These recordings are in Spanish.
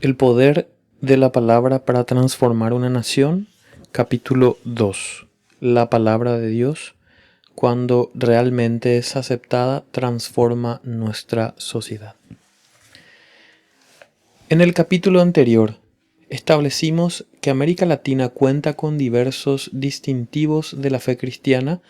El poder de la palabra para transformar una nación, capítulo 2. La palabra de Dios, cuando realmente es aceptada, transforma nuestra sociedad. En el capítulo anterior, establecimos que América Latina cuenta con diversos distintivos de la fe cristiana,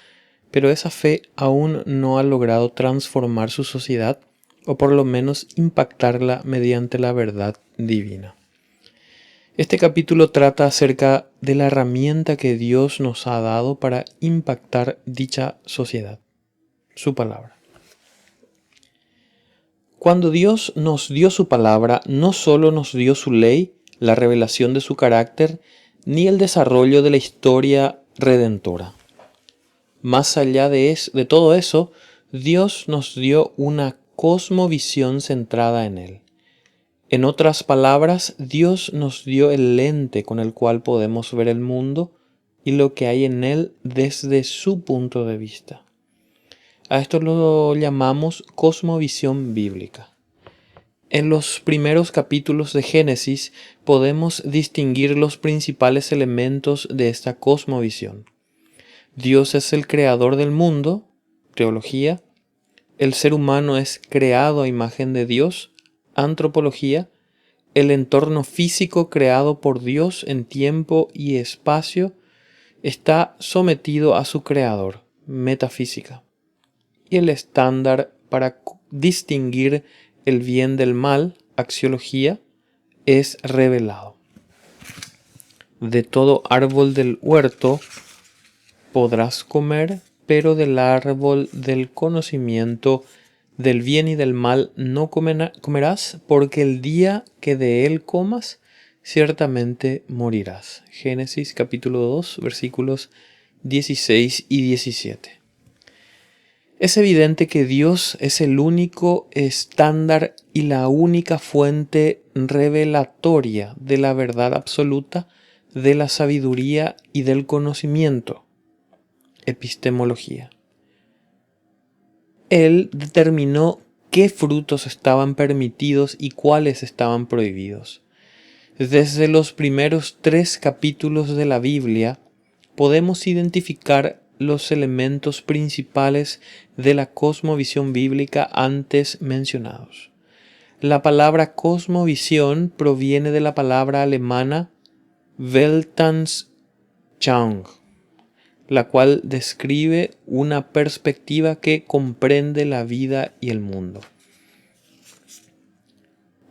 pero esa fe aún no ha logrado transformar su sociedad, o por lo menos impactarla mediante la verdad divina. Este capítulo trata acerca de la herramienta que Dios nos ha dado para impactar dicha sociedad, su palabra. Cuando Dios nos dio su palabra, no solo nos dio su ley, la revelación de su carácter, ni el desarrollo de la historia redentora. Más allá de todo eso, Dios nos dio una cosmovisión centrada en Él. En otras palabras, Dios nos dio el lente con el cual podemos ver el mundo y lo que hay en él desde su punto de vista. A esto lo llamamos cosmovisión bíblica. En los primeros capítulos de Génesis podemos distinguir los principales elementos de esta cosmovisión. Dios es el creador del mundo, teología. El ser humano es creado a imagen de Dios, antropología. El entorno físico creado por Dios en tiempo y espacio está sometido a su creador, metafísica. Y el estándar para distinguir el bien del mal, axiología, es revelado. De todo árbol del huerto podrás comer, pero del árbol del conocimiento del bien y del mal no comerás, porque el día que de él comas, ciertamente morirás. Génesis capítulo 2, versículos 16 y 17. Es evidente que Dios es el único estándar y la única fuente revelatoria de la verdad absoluta, de la sabiduría y del conocimiento. Epistemología. Él determinó qué frutos estaban permitidos y cuáles estaban prohibidos. Desde los primeros 3 capítulos de la Biblia podemos identificar los elementos principales de la cosmovisión bíblica antes mencionados. La palabra cosmovisión proviene de la palabra alemana Weltanschauung, la cual describe una perspectiva que comprende la vida y el mundo.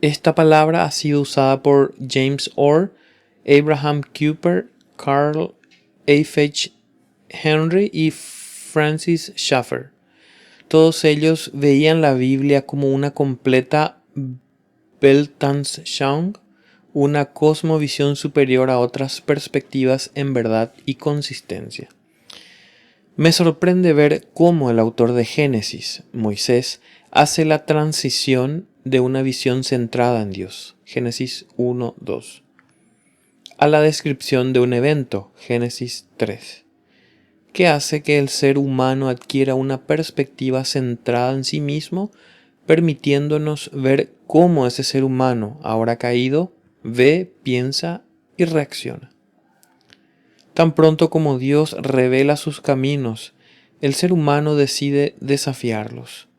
Esta palabra ha sido usada por James Orr, Abraham Kuyper, Carl F. Henry y Francis Schaeffer. Todos ellos veían la Biblia como una completa Weltanschauung, una cosmovisión superior a otras perspectivas en verdad y consistencia. Me sorprende ver cómo el autor de Génesis, Moisés, hace la transición de una visión centrada en Dios, Génesis 1:2, a la descripción de un evento, Génesis 3, que hace que el ser humano adquiera una perspectiva centrada en sí mismo, permitiéndonos ver cómo ese ser humano, ahora caído, ve, piensa y reacciona. Tan pronto como Dios revela sus caminos, el ser humano decide desafiarlos.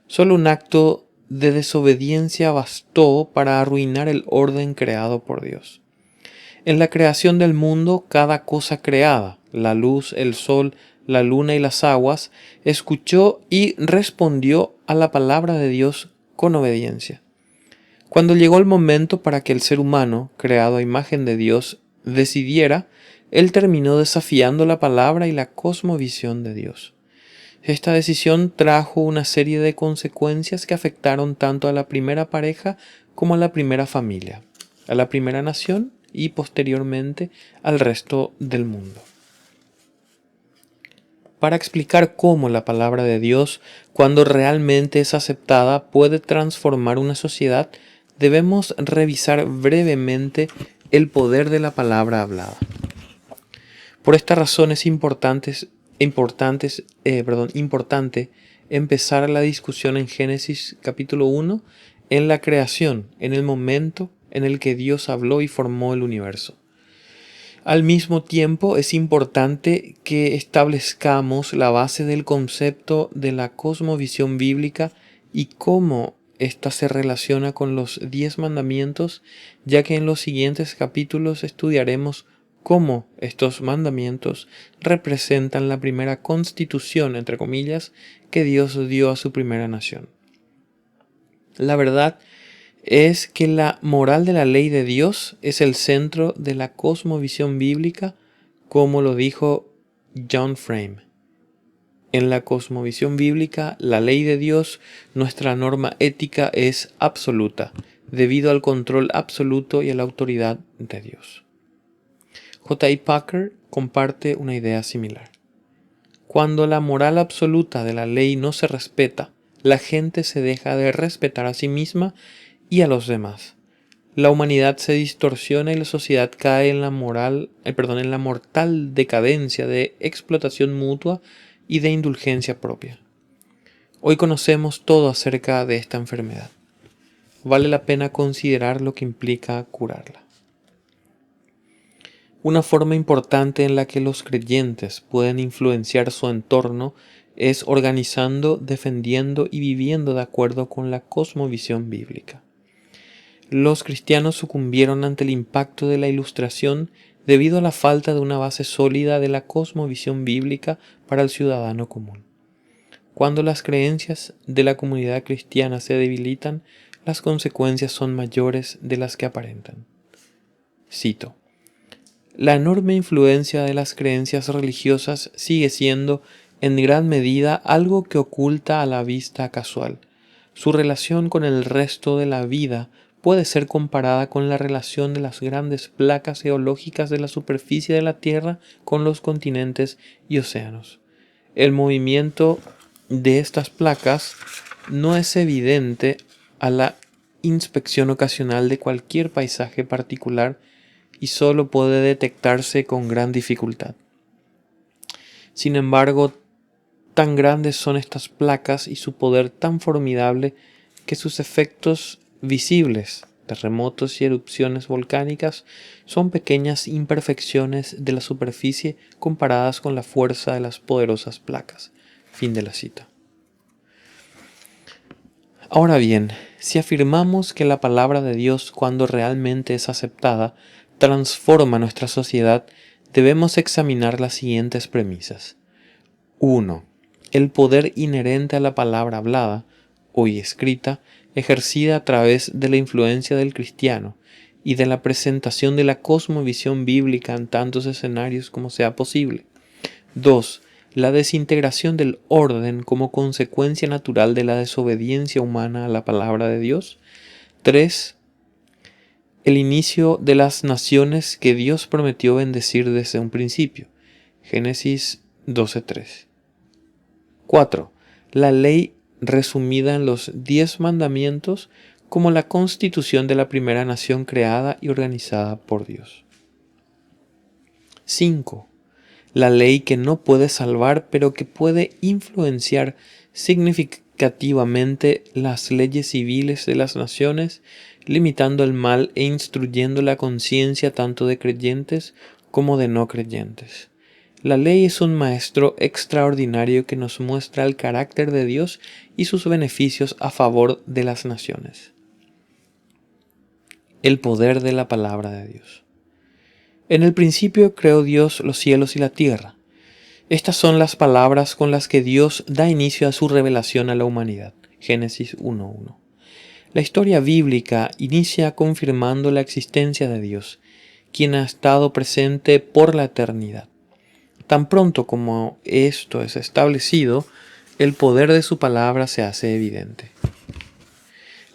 Solo un acto de desobediencia bastó para arruinar el orden creado por Dios. En la creación del mundo, cada cosa creada, la luz, el sol, la luna y las aguas, escuchó y respondió a la palabra de Dios con obediencia. Cuando llegó el momento para que el ser humano, creado a imagen de Dios, decidiera, él terminó desafiando la palabra y la cosmovisión de Dios. Esta decisión trajo una serie de consecuencias que afectaron tanto a la primera pareja como a la primera familia, a la primera nación y posteriormente al resto del mundo. Para explicar cómo la palabra de Dios, cuando realmente es aceptada, puede transformar una sociedad, debemos revisar brevemente el poder de la palabra hablada. Por esta razón es importante empezar la discusión en Génesis capítulo 1 en la creación, en el momento en el que Dios habló y formó el universo. Al mismo tiempo, es importante que establezcamos la base del concepto de la cosmovisión bíblica y cómo ésta se relaciona con los 10 mandamientos, ya que en los siguientes capítulos estudiaremos cómo estos mandamientos representan la primera constitución, entre comillas, que Dios dio a su primera nación. La verdad es que la moral de la ley de Dios es el centro de la cosmovisión bíblica, como lo dijo John Frame. En la cosmovisión bíblica, la ley de Dios, nuestra norma ética, es absoluta, debido al control absoluto y a la autoridad de Dios. J.I. Packer comparte una idea similar. Cuando la moral absoluta de la ley no se respeta, la gente se deja de respetar a sí misma y a los demás. La humanidad se distorsiona y la sociedad cae en la mortal decadencia de explotación mutua y de indulgencia propia. Hoy conocemos todo acerca de esta enfermedad. Vale la pena considerar lo que implica curarla. Una forma importante en la que los creyentes pueden influenciar su entorno es organizando, defendiendo y viviendo de acuerdo con la cosmovisión bíblica. Los cristianos sucumbieron ante el impacto de la Ilustración debido a la falta de una base sólida de la cosmovisión bíblica para el ciudadano común. Cuando las creencias de la comunidad cristiana se debilitan, las consecuencias son mayores de las que aparentan. Cito: la enorme influencia de las creencias religiosas sigue siendo, en gran medida, algo que oculta a la vista casual. Su relación con el resto de la vida puede ser comparada con la relación de las grandes placas geológicas de la superficie de la Tierra con los continentes y océanos. El movimiento de estas placas no es evidente a la inspección ocasional de cualquier paisaje particular y solo puede detectarse con gran dificultad. Sin embargo, tan grandes son estas placas y su poder tan formidable que sus efectos visibles, terremotos y erupciones volcánicas, son pequeñas imperfecciones de la superficie comparadas con la fuerza de las poderosas placas. Fin de la cita. Ahora bien, si afirmamos que la palabra de Dios, cuando realmente es aceptada, transforma nuestra sociedad, debemos examinar las siguientes premisas. 1. El poder inherente a la palabra hablada, hoy escrita, ejercida a través de la influencia del cristiano y de la presentación de la cosmovisión bíblica en tantos escenarios como sea posible. 2. La desintegración del orden como consecuencia natural de la desobediencia humana a la palabra de Dios. 3. El inicio de las naciones que Dios prometió bendecir desde un principio. Génesis 12:3. 4. La ley resumida en los 10 mandamientos como la constitución de la primera nación creada y organizada por Dios. 5. La ley que no puede salvar, pero que puede influenciar significativamente las leyes civiles de las naciones, limitando el mal e instruyendo la conciencia tanto de creyentes como de no creyentes. La ley es un maestro extraordinario que nos muestra el carácter de Dios y sus beneficios a favor de las naciones. El poder de la palabra de Dios. En el principio creó Dios los cielos y la tierra. Estas son las palabras con las que Dios da inicio a su revelación a la humanidad. Génesis 1:1. La historia bíblica inicia confirmando la existencia de Dios, quien ha estado presente por la eternidad. Tan pronto como esto es establecido, el poder de su palabra se hace evidente.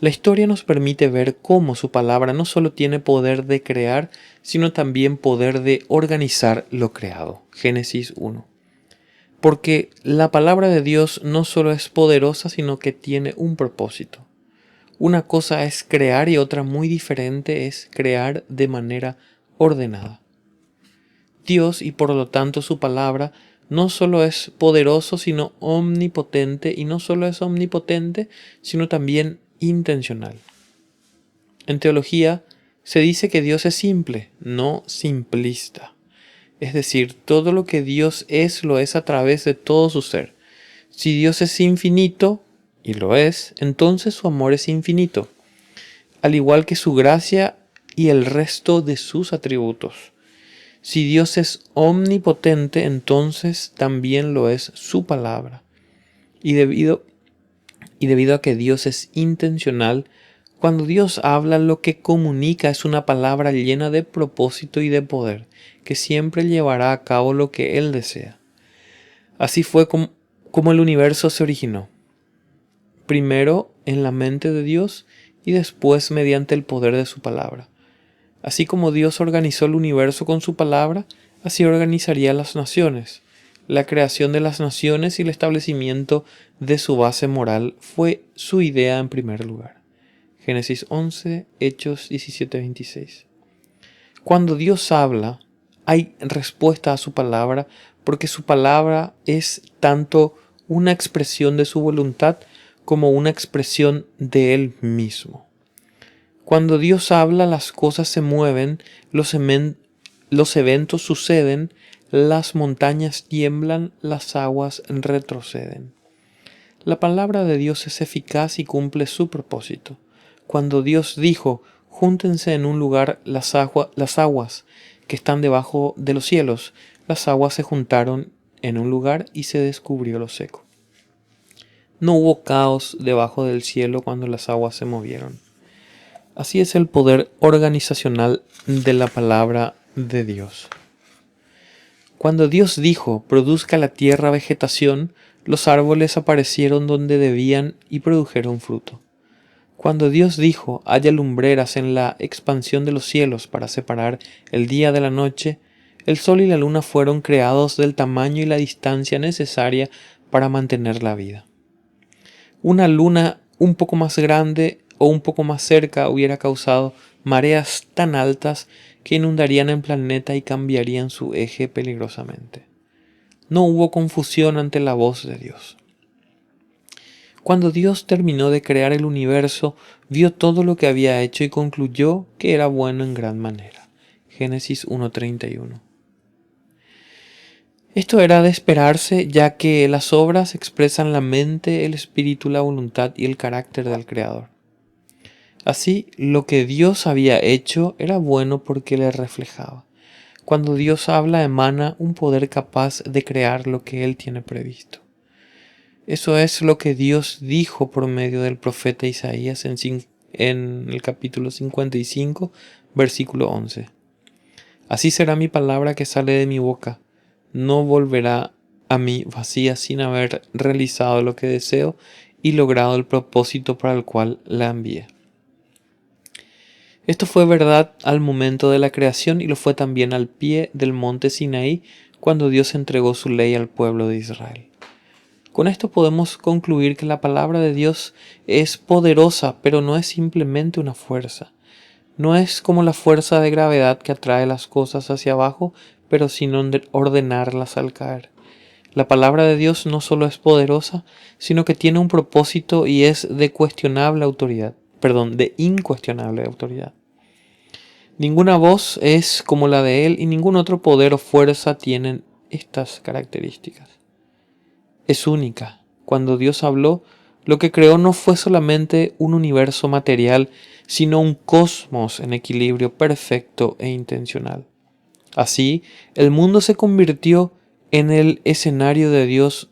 La historia nos permite ver cómo su palabra no solo tiene poder de crear, sino también poder de organizar lo creado. Génesis 1. Porque la palabra de Dios no solo es poderosa, sino que tiene un propósito. Una cosa es crear y otra muy diferente es crear de manera ordenada. Dios, y por lo tanto su palabra, no solo es poderoso, sino omnipotente, y no solo es omnipotente, sino también intencional. En teología Se dice que Dios es simple, no simplista. Es decir, todo lo que Dios es, lo es a través de todo su ser. Si Dios es infinito, y lo es, entonces su amor es infinito, al igual que su gracia y el resto de sus atributos. Si Dios es omnipotente, entonces también lo es su palabra. Y debido a que Dios es intencional, cuando Dios habla, lo que comunica es una palabra llena de propósito y de poder, que siempre llevará a cabo lo que Él desea. Así fue como el universo se originó. Primero en la mente de Dios y después mediante el poder de su palabra. Así como Dios organizó el universo con su palabra, así organizaría las naciones. La creación de las naciones y el establecimiento de su base moral fue su idea en primer lugar. Génesis 11, Hechos 17:26. Cuando Dios habla, hay respuesta a su palabra, porque su palabra es tanto una expresión de su voluntad como una expresión de Él mismo. Cuando Dios habla, las cosas se mueven, los eventos suceden, las montañas tiemblan, las aguas retroceden. La palabra de Dios es eficaz y cumple su propósito. Cuando Dios dijo, júntense en un lugar las aguas que están debajo de los cielos, las aguas se juntaron en un lugar y se descubrió lo seco. No hubo caos debajo del cielo cuando las aguas se movieron. Así es el poder organizacional de la palabra de Dios. Cuando Dios dijo, produzca la tierra vegetación, los árboles aparecieron donde debían y produjeron fruto. Cuando Dios dijo, haya lumbreras en la expansión de los cielos para separar el día de la noche, el sol y la luna fueron creados del tamaño y la distancia necesaria para mantener la vida. Una luna un poco más grande o un poco más cerca hubiera causado mareas tan altas que inundarían el planeta y cambiarían su eje peligrosamente. No hubo confusión ante la voz de Dios. Cuando Dios terminó de crear el universo, vio todo lo que había hecho y concluyó que era bueno en gran manera. Génesis 1:31. Esto era de esperarse, ya que las obras expresan la mente, el espíritu, la voluntad y el carácter del Creador. Así, lo que Dios había hecho era bueno porque le reflejaba. Cuando Dios habla, emana un poder capaz de crear lo que Él tiene previsto. Eso es lo que Dios dijo por medio del profeta Isaías en el capítulo 55, versículo 11. Así será mi palabra que sale de mi boca. No volverá a mí vacía sin haber realizado lo que deseo y logrado el propósito para el cual la envié. Esto fue verdad al momento de la creación y lo fue también al pie del monte Sinaí cuando Dios entregó su ley al pueblo de Israel. Con esto podemos concluir que la palabra de Dios es poderosa, pero no es simplemente una fuerza. No es como la fuerza de gravedad que atrae las cosas hacia abajo, pero sin ordenarlas al caer. La palabra de Dios no solo es poderosa, sino que tiene un propósito y es de incuestionable autoridad. Ninguna voz es como la de Él y ningún otro poder o fuerza tienen estas características. Es única. Cuando Dios habló, lo que creó no fue solamente un universo material, sino un cosmos en equilibrio perfecto e intencional. Así, el mundo se convirtió en el escenario de Dios,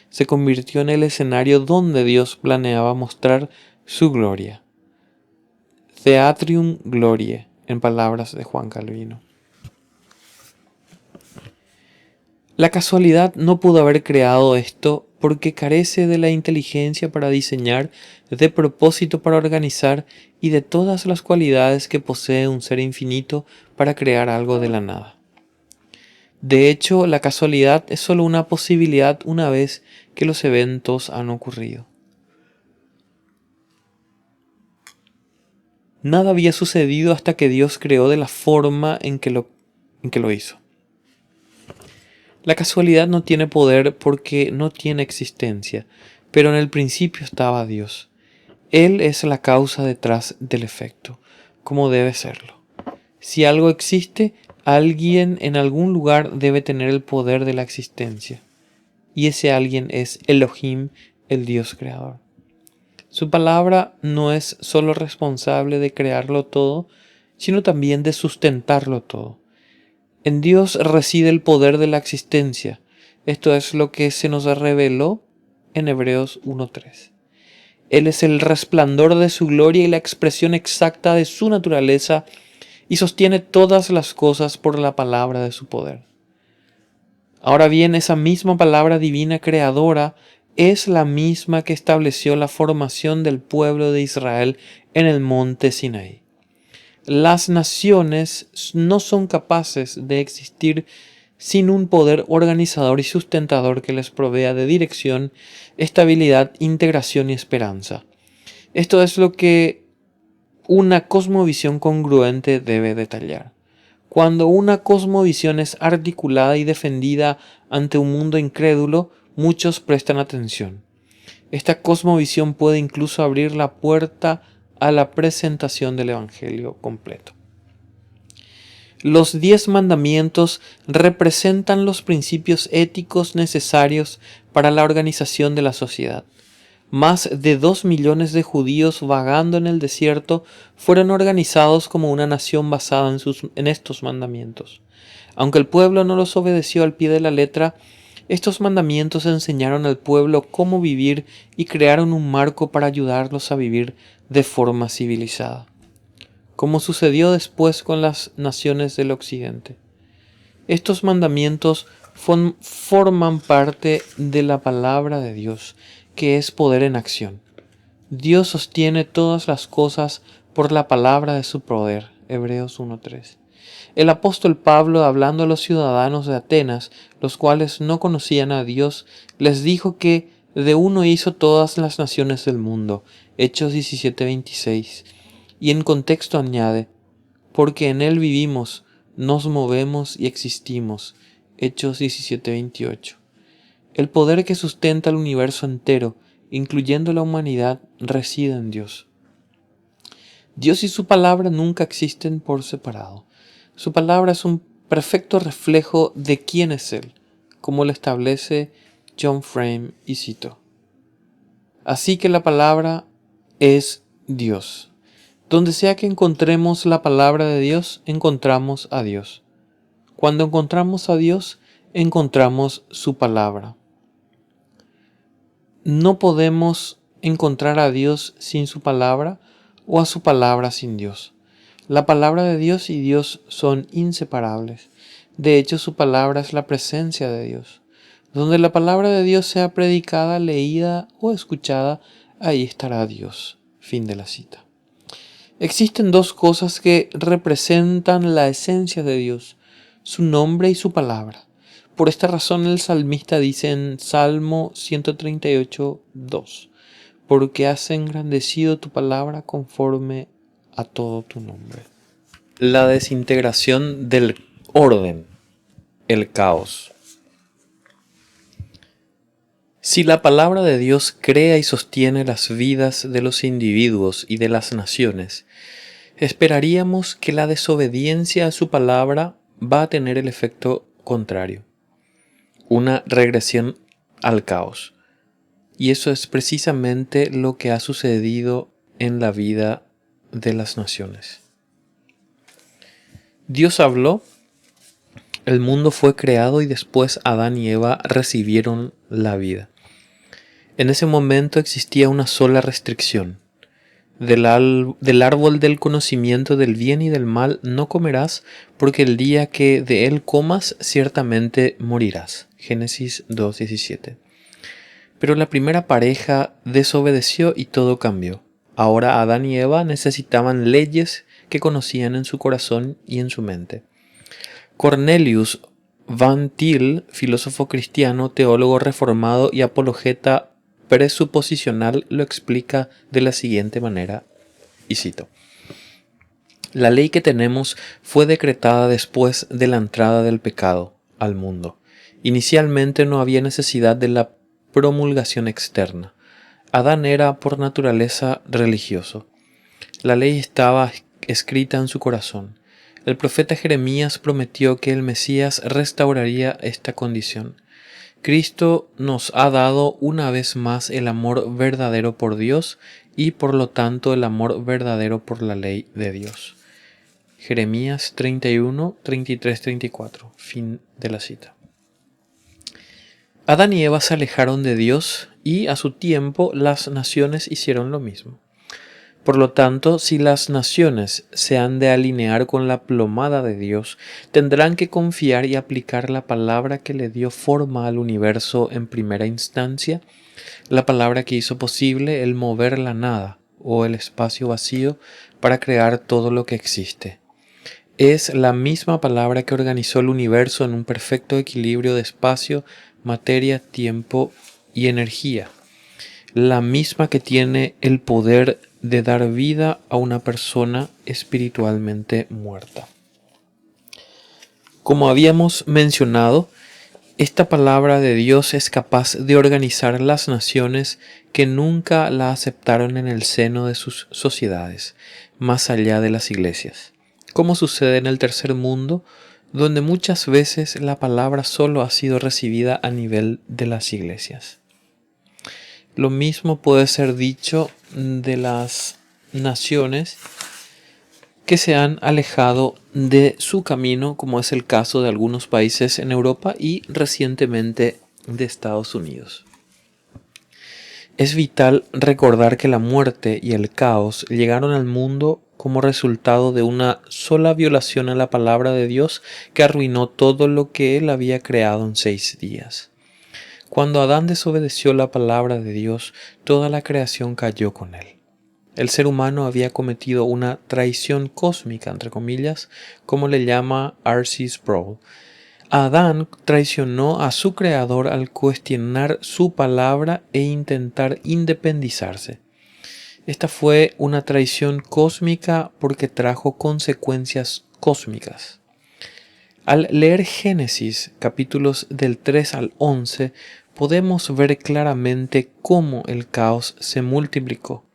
se convirtió en el escenario donde Dios planeaba mostrar su gloria. Theatrium Gloriae, en palabras de Juan Calvino. La casualidad no pudo haber creado esto porque carece de la inteligencia para diseñar, de propósito para organizar y de todas las cualidades que posee un ser infinito para crear algo de la nada. De hecho, la casualidad es solo una posibilidad una vez que los eventos han ocurrido. Nada había sucedido hasta que Dios creó de la forma en que lo hizo. La casualidad no tiene poder porque no tiene existencia, pero en el principio estaba Dios. Él es la causa detrás del efecto, como debe serlo. Si algo existe, alguien en algún lugar debe tener el poder de la existencia. Y ese alguien es Elohim, el Dios creador. Su palabra no es solo responsable de crearlo todo, sino también de sustentarlo todo. En Dios reside el poder de la existencia. Esto es lo que se nos reveló en Hebreos 1:3. Él es el resplandor de su gloria y la expresión exacta de su naturaleza, y sostiene todas las cosas por la palabra de su poder. Ahora bien, esa misma palabra divina creadora es la misma que estableció la formación del pueblo de Israel en el monte Sinaí. Las naciones no son capaces de existir sin un poder organizador y sustentador que les provea de dirección, estabilidad, integración y esperanza. Esto es lo que una cosmovisión congruente debe detallar. Cuando una cosmovisión es articulada y defendida ante un mundo incrédulo, muchos prestan atención. Esta cosmovisión puede incluso abrir la puerta a la presentación del Evangelio completo. Los 10 mandamientos representan los principios éticos necesarios para la organización de la sociedad. Más de 2 millones de judíos vagando en el desierto fueron organizados como una nación basada en estos mandamientos. Aunque el pueblo no los obedeció al pie de la letra, estos mandamientos enseñaron al pueblo cómo vivir y crearon un marco para ayudarlos a vivir de forma civilizada, como sucedió después con las naciones del occidente. Estos mandamientos forman parte de la palabra de Dios, que es poder en acción. Dios sostiene todas las cosas por la palabra de su poder. Hebreos 1:3. El apóstol Pablo, hablando a los ciudadanos de Atenas, los cuales no conocían a Dios, les dijo que de uno hizo todas las naciones del mundo. Hechos 17:26. Y en contexto añade, porque en él vivimos, nos movemos y existimos. Hechos 17:28. El poder que sustenta el universo entero, incluyendo la humanidad, reside en Dios. Dios y su palabra nunca existen por separado. Su palabra es un perfecto reflejo de quién es Él, como lo establece John Frame, y cito: Así que la palabra es Dios. Donde sea que encontremos la palabra de Dios, encontramos a Dios. Cuando encontramos a Dios, encontramos su palabra. No podemos encontrar a Dios sin su palabra o a su palabra sin Dios. La palabra de Dios y Dios son inseparables. De hecho, su palabra es la presencia de Dios. Donde la palabra de Dios sea predicada, leída o escuchada, ahí estará Dios. Fin de la cita. Existen dos cosas que representan la esencia de Dios: su nombre y su palabra. Por esta razón el salmista dice en Salmo 138:2, porque has engrandecido tu palabra conforme a todo tu nombre. La desintegración del orden, el caos. Si la palabra de Dios crea y sostiene las vidas de los individuos y de las naciones, esperaríamos que la desobediencia a su palabra va a tener el efecto contrario, una regresión al caos. Y eso es precisamente lo que ha sucedido en la vida de las naciones. Dios habló, el mundo fue creado y después Adán y Eva recibieron la vida. En ese momento existía una sola restricción: del árbol del conocimiento del bien y del mal no comerás, porque el día que de él comas ciertamente morirás. Génesis 2:17. Pero la primera pareja desobedeció y todo cambió. Ahora Adán y Eva necesitaban leyes que conocían en su corazón y en su mente. Cornelius Van Til, filósofo cristiano, teólogo reformado y apologeta presuposicional, lo explica de la siguiente manera, y cito: La ley que tenemos fue decretada después de la entrada del pecado al mundo. Inicialmente no había necesidad de la promulgación externa. Adán era por naturaleza religioso. La ley estaba escrita en su corazón. El profeta Jeremías prometió que el Mesías restauraría esta condición. Cristo nos ha dado una vez más el amor verdadero por Dios y por lo tanto el amor verdadero por la ley de Dios. Jeremías 31, 33, 34. Fin de la cita. Adán y Eva se alejaron de Dios y a su tiempo las naciones hicieron lo mismo. Por lo tanto, si las naciones se han de alinear con la plomada de Dios, tendrán que confiar y aplicar la palabra que le dio forma al universo en primera instancia, la palabra que hizo posible el mover la nada o el espacio vacío para crear todo lo que existe. Es la misma palabra que organizó el universo en un perfecto equilibrio de espacio, materia, tiempo y energía. La misma que tiene el poder de dar vida a una persona espiritualmente muerta. Como habíamos mencionado, esta palabra de Dios es capaz de organizar las naciones que nunca la aceptaron en el seno de sus sociedades, más allá de las iglesias. Como sucede en el tercer mundo, donde muchas veces la palabra solo ha sido recibida a nivel de las iglesias. Lo mismo puede ser dicho de las naciones que se han alejado de su camino, como es el caso de algunos países en Europa y recientemente de Estados Unidos. Es vital recordar que la muerte y el caos llegaron al mundo como resultado de una sola violación a la palabra de Dios que arruinó todo lo que Él había creado en 6 días. Cuando Adán desobedeció la palabra de Dios, toda la creación cayó con él. El ser humano había cometido una traición cósmica, entre comillas, como le llama R.C. Sproul. Adán traicionó a su creador al cuestionar su palabra e intentar independizarse. Esta fue una traición cósmica porque trajo consecuencias cósmicas. Al leer Génesis, capítulos del 3 al 11, podemos ver claramente cómo el caos se multiplicó.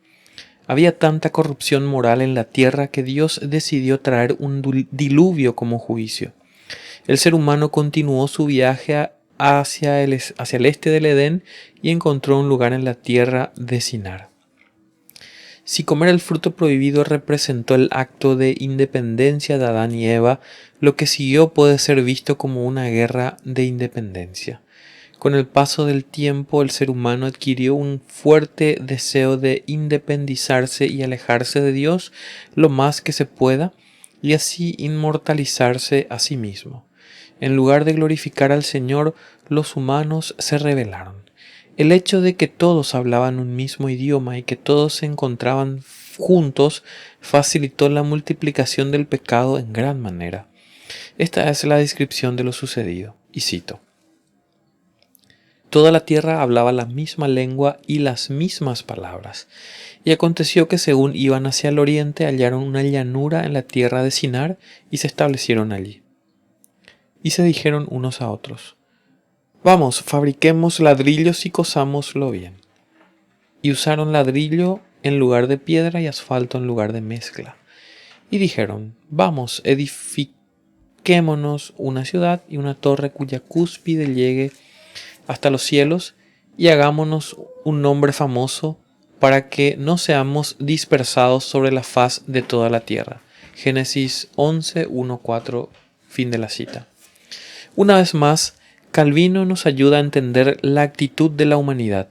Había tanta corrupción moral en la tierra que Dios decidió traer un diluvio como juicio. El ser humano continuó su viaje hacia el este del Edén y encontró un lugar en la tierra de Sinar. Si comer el fruto prohibido representó el acto de independencia de Adán y Eva, lo que siguió puede ser visto como una guerra de independencia. Con el paso del tiempo, el ser humano adquirió un fuerte deseo de independizarse y alejarse de Dios lo más que se pueda, y así inmortalizarse a sí mismo. En lugar de glorificar al Señor, los humanos se rebelaron. El hecho de que todos hablaban un mismo idioma y que todos se encontraban juntos facilitó la multiplicación del pecado en gran manera. Esta es la descripción de lo sucedido, y cito: Toda la tierra hablaba la misma lengua y las mismas palabras. Y aconteció que según iban hacia el oriente hallaron una llanura en la tierra de Sinar y se establecieron allí. Y se dijeron unos a otros: Vamos, fabriquemos ladrillos y cosámoslo bien. Y usaron ladrillo en lugar de piedra y asfalto en lugar de mezcla. Y dijeron: Vamos, edifiquémonos una ciudad y una torre cuya cúspide llegue hasta los cielos, y hagámonos un nombre famoso para que no seamos dispersados sobre la faz de toda la tierra. Génesis 11, 1, 4, fin de la cita. Una vez más, Calvino nos ayuda a entender la actitud de la humanidad.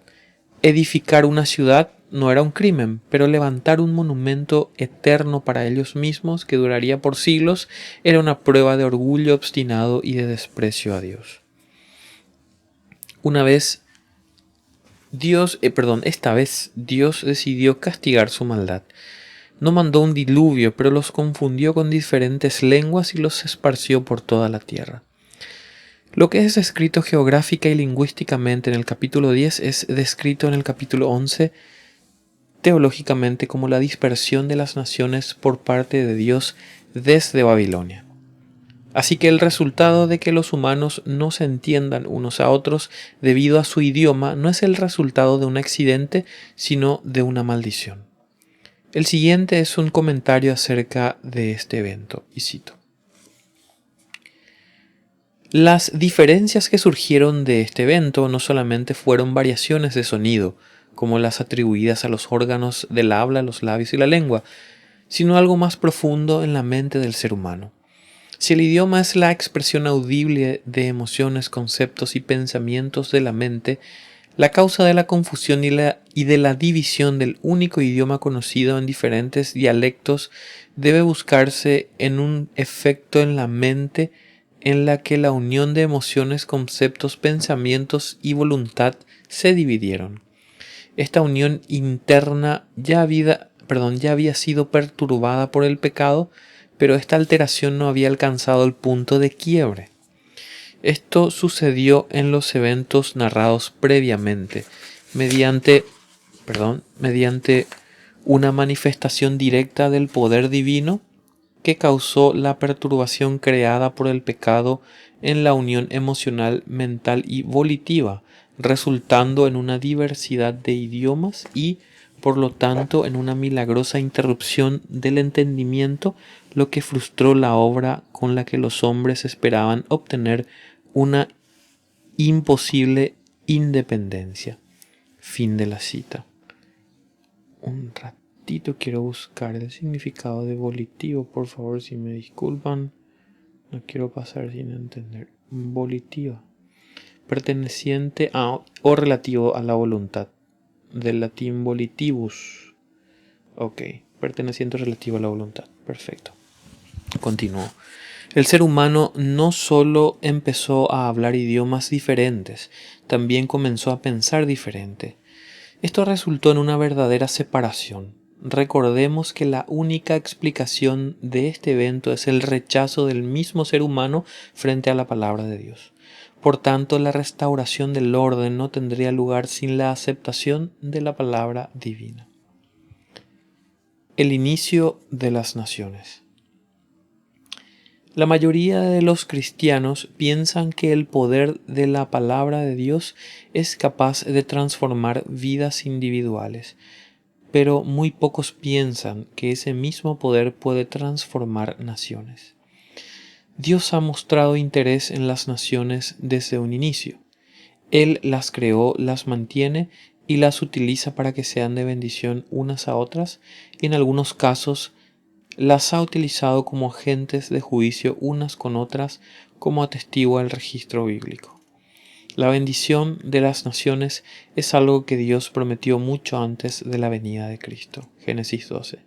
Edificar una ciudad no era un crimen, pero levantar un monumento eterno para ellos mismos que duraría por siglos era una prueba de orgullo obstinado y de desprecio a Dios. Esta vez Dios decidió castigar su maldad. No mandó un diluvio, pero los confundió con diferentes lenguas y los esparció por toda la tierra. Lo que es descrito geográfica y lingüísticamente en el capítulo 10 es descrito en el capítulo 11 teológicamente como la dispersión de las naciones por parte de Dios desde Babilonia. Así que el resultado de que los humanos no se entiendan unos a otros debido a su idioma no es el resultado de un accidente, sino de una maldición. El siguiente es un comentario acerca de este evento, y cito: las diferencias que surgieron de este evento no solamente fueron variaciones de sonido, como las atribuidas a los órganos del habla, los labios y la lengua, sino algo más profundo en la mente del ser humano. Si el idioma es la expresión audible de emociones, conceptos y pensamientos de la mente, la causa de la confusión y de la división del único idioma conocido en diferentes dialectos debe buscarse en un efecto en la mente en la que la unión de emociones, conceptos, pensamientos y voluntad se dividieron. Esta unión interna ya había sido perturbada por el pecado, pero esta alteración no había alcanzado el punto de quiebre. Esto sucedió en los eventos narrados previamente, mediante una manifestación directa del poder divino que causó la perturbación creada por el pecado en la unión emocional, mental y volitiva, resultando en una diversidad de idiomas y, por lo tanto, en una milagrosa interrupción del entendimiento, lo que frustró la obra con la que los hombres esperaban obtener una imposible independencia. Fin de la cita. Un ratito quiero buscar el significado de volitivo, por favor, si me disculpan. No quiero pasar sin entender. Volitiva. Perteneciente a o relativo a la voluntad. Del latín volitivus. Ok, perteneciente o relativo a la voluntad. Perfecto. Continúo. El ser humano no solo empezó a hablar idiomas diferentes, también comenzó a pensar diferente. Esto resultó en una verdadera separación. Recordemos que la única explicación de este evento es el rechazo del mismo ser humano frente a la palabra de Dios. Por tanto, la restauración del orden no tendría lugar sin la aceptación de la palabra divina. El inicio de las naciones. La mayoría de los cristianos piensan que el poder de la palabra de Dios es capaz de transformar vidas individuales, pero muy pocos piensan que ese mismo poder puede transformar naciones. Dios ha mostrado interés en las naciones desde un inicio. Él las creó, las mantiene y las utiliza para que sean de bendición unas a otras, y en algunos casos las ha utilizado como agentes de juicio unas con otras, como atestigua el registro bíblico. La bendición de las naciones es algo que Dios prometió mucho antes de la venida de Cristo, Génesis 12,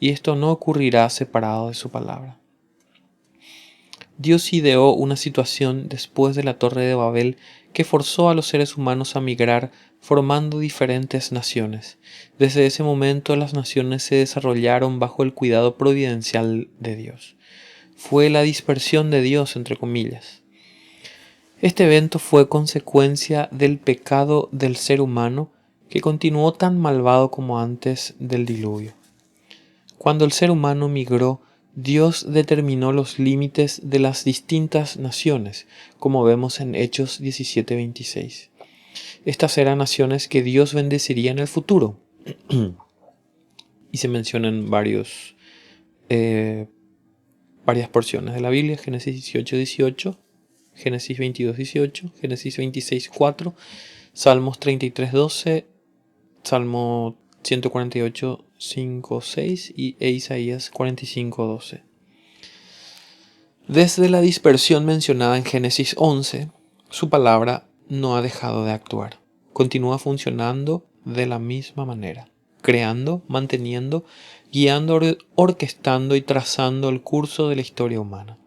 y esto no ocurrirá separado de su palabra. Dios ideó una situación después de la Torre de Babel que forzó a los seres humanos a migrar, formando diferentes naciones. Desde ese momento las naciones se desarrollaron bajo el cuidado providencial de Dios. Fue la dispersión de Dios, entre comillas. Este evento fue consecuencia del pecado del ser humano que continuó tan malvado como antes del diluvio. Cuando el ser humano migró, Dios determinó los límites de las distintas naciones, como vemos en Hechos 17:26. Estas eran naciones que Dios bendeciría en el futuro. Y se mencionan varias porciones de la Biblia: Génesis 18:18, Génesis 22:18, Génesis 26:4, Salmos 33:12, Salmo 148:5-6 e Isaías 45:12. Desde la dispersión mencionada en Génesis 11, su palabra no ha dejado de actuar. Continúa funcionando de la misma manera, creando, manteniendo, guiando, orquestando y trazando el curso de la historia humana.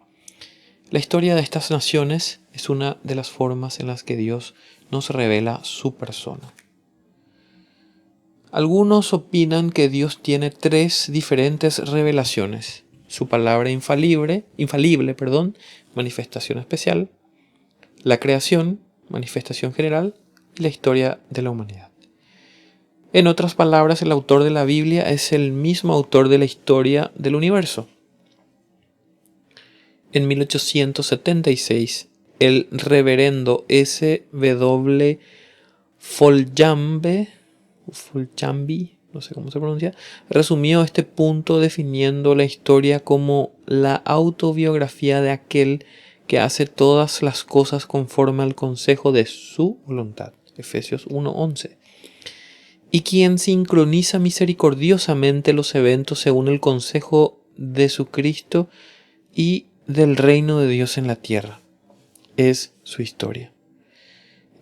La historia de estas naciones es una de las formas en las que Dios nos revela su persona. Algunos opinan que Dios tiene 3 diferentes revelaciones: su palabra infalible, manifestación especial; la creación, manifestación general; y la historia de la humanidad. En otras palabras, el autor de la Biblia es el mismo autor de la historia del universo. En 1876, el reverendo S. W. Foljambe, no sé cómo se pronuncia, resumió este punto definiendo la historia como la autobiografía de aquel que hace todas las cosas conforme al consejo de su voluntad. Efesios 1:11. Y quien sincroniza misericordiosamente los eventos según el consejo de su Cristo y del reino de Dios en la tierra. Es su historia.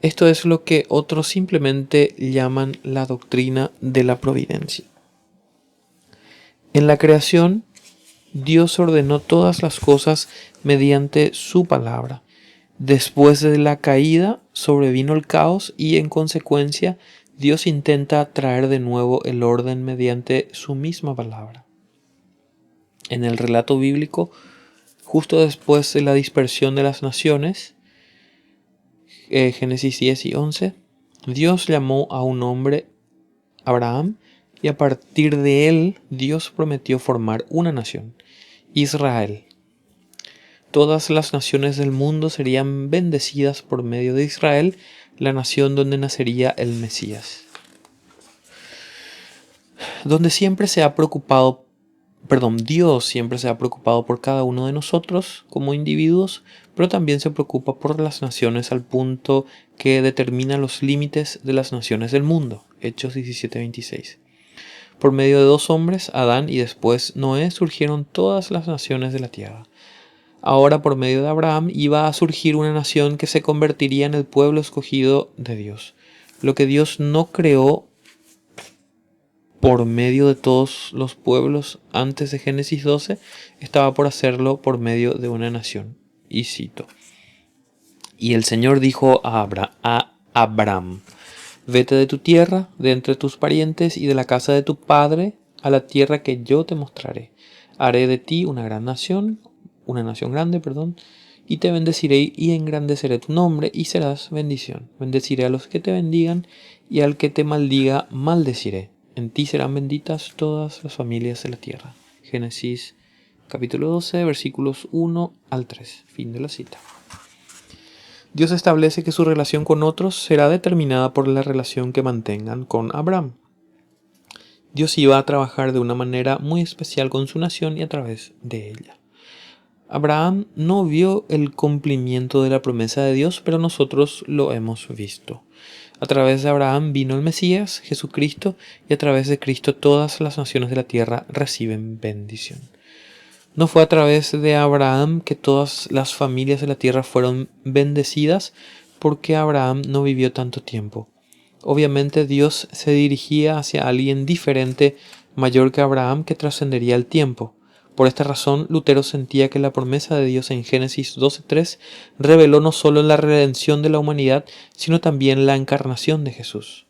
Esto es lo que otros simplemente llaman la doctrina de la providencia. En la creación, Dios ordenó todas las cosas mediante su palabra. Después de la caída, sobrevino el caos y, en consecuencia, Dios intenta traer de nuevo el orden mediante su misma palabra. En el relato bíblico, justo después de la dispersión de las naciones, Génesis 10 y 11, Dios llamó a un hombre, Abraham, y a partir de él Dios prometió formar una nación, Israel. Todas las naciones del mundo serían bendecidas por medio de Israel, la nación donde nacería el Mesías. Dios siempre se ha preocupado por cada uno de nosotros como individuos, pero también se preocupa por las naciones al punto que determina los límites de las naciones del mundo. Hechos 17:26. Por medio de dos hombres, Adán y después Noé, surgieron todas las naciones de la tierra. Ahora, por medio de Abraham, iba a surgir una nación que se convertiría en el pueblo escogido de Dios. Lo que Dios no creó por medio de todos los pueblos antes de Génesis 12, estaba por hacerlo por medio de una nación. Y cito: Y el Señor dijo a Abraham: Vete de tu tierra, de entre tus parientes y de la casa de tu padre, a la tierra que yo te mostraré. Haré de ti una nación grande, y te bendeciré y engrandeceré tu nombre y serás bendición. Bendeciré a los que te bendigan y al que te maldiga maldeciré. En ti serán benditas todas las familias de la tierra. Génesis capítulo 12, versículos 1 al 3. Fin de la cita. Dios establece que su relación con otros será determinada por la relación que mantengan con Abraham. Dios iba a trabajar de una manera muy especial con su nación y a través de ella. Abraham no vio el cumplimiento de la promesa de Dios, pero nosotros lo hemos visto. A través de Abraham vino el Mesías, Jesucristo, y a través de Cristo todas las naciones de la tierra reciben bendición. No fue a través de Abraham que todas las familias de la tierra fueron bendecidas, porque Abraham no vivió tanto tiempo. Obviamente Dios se dirigía hacia alguien diferente, mayor que Abraham, que trascendería el tiempo. Por esta razón, Lutero sentía que la promesa de Dios en Génesis 12:3 reveló no solo la redención de la humanidad, sino también la encarnación de Jesús.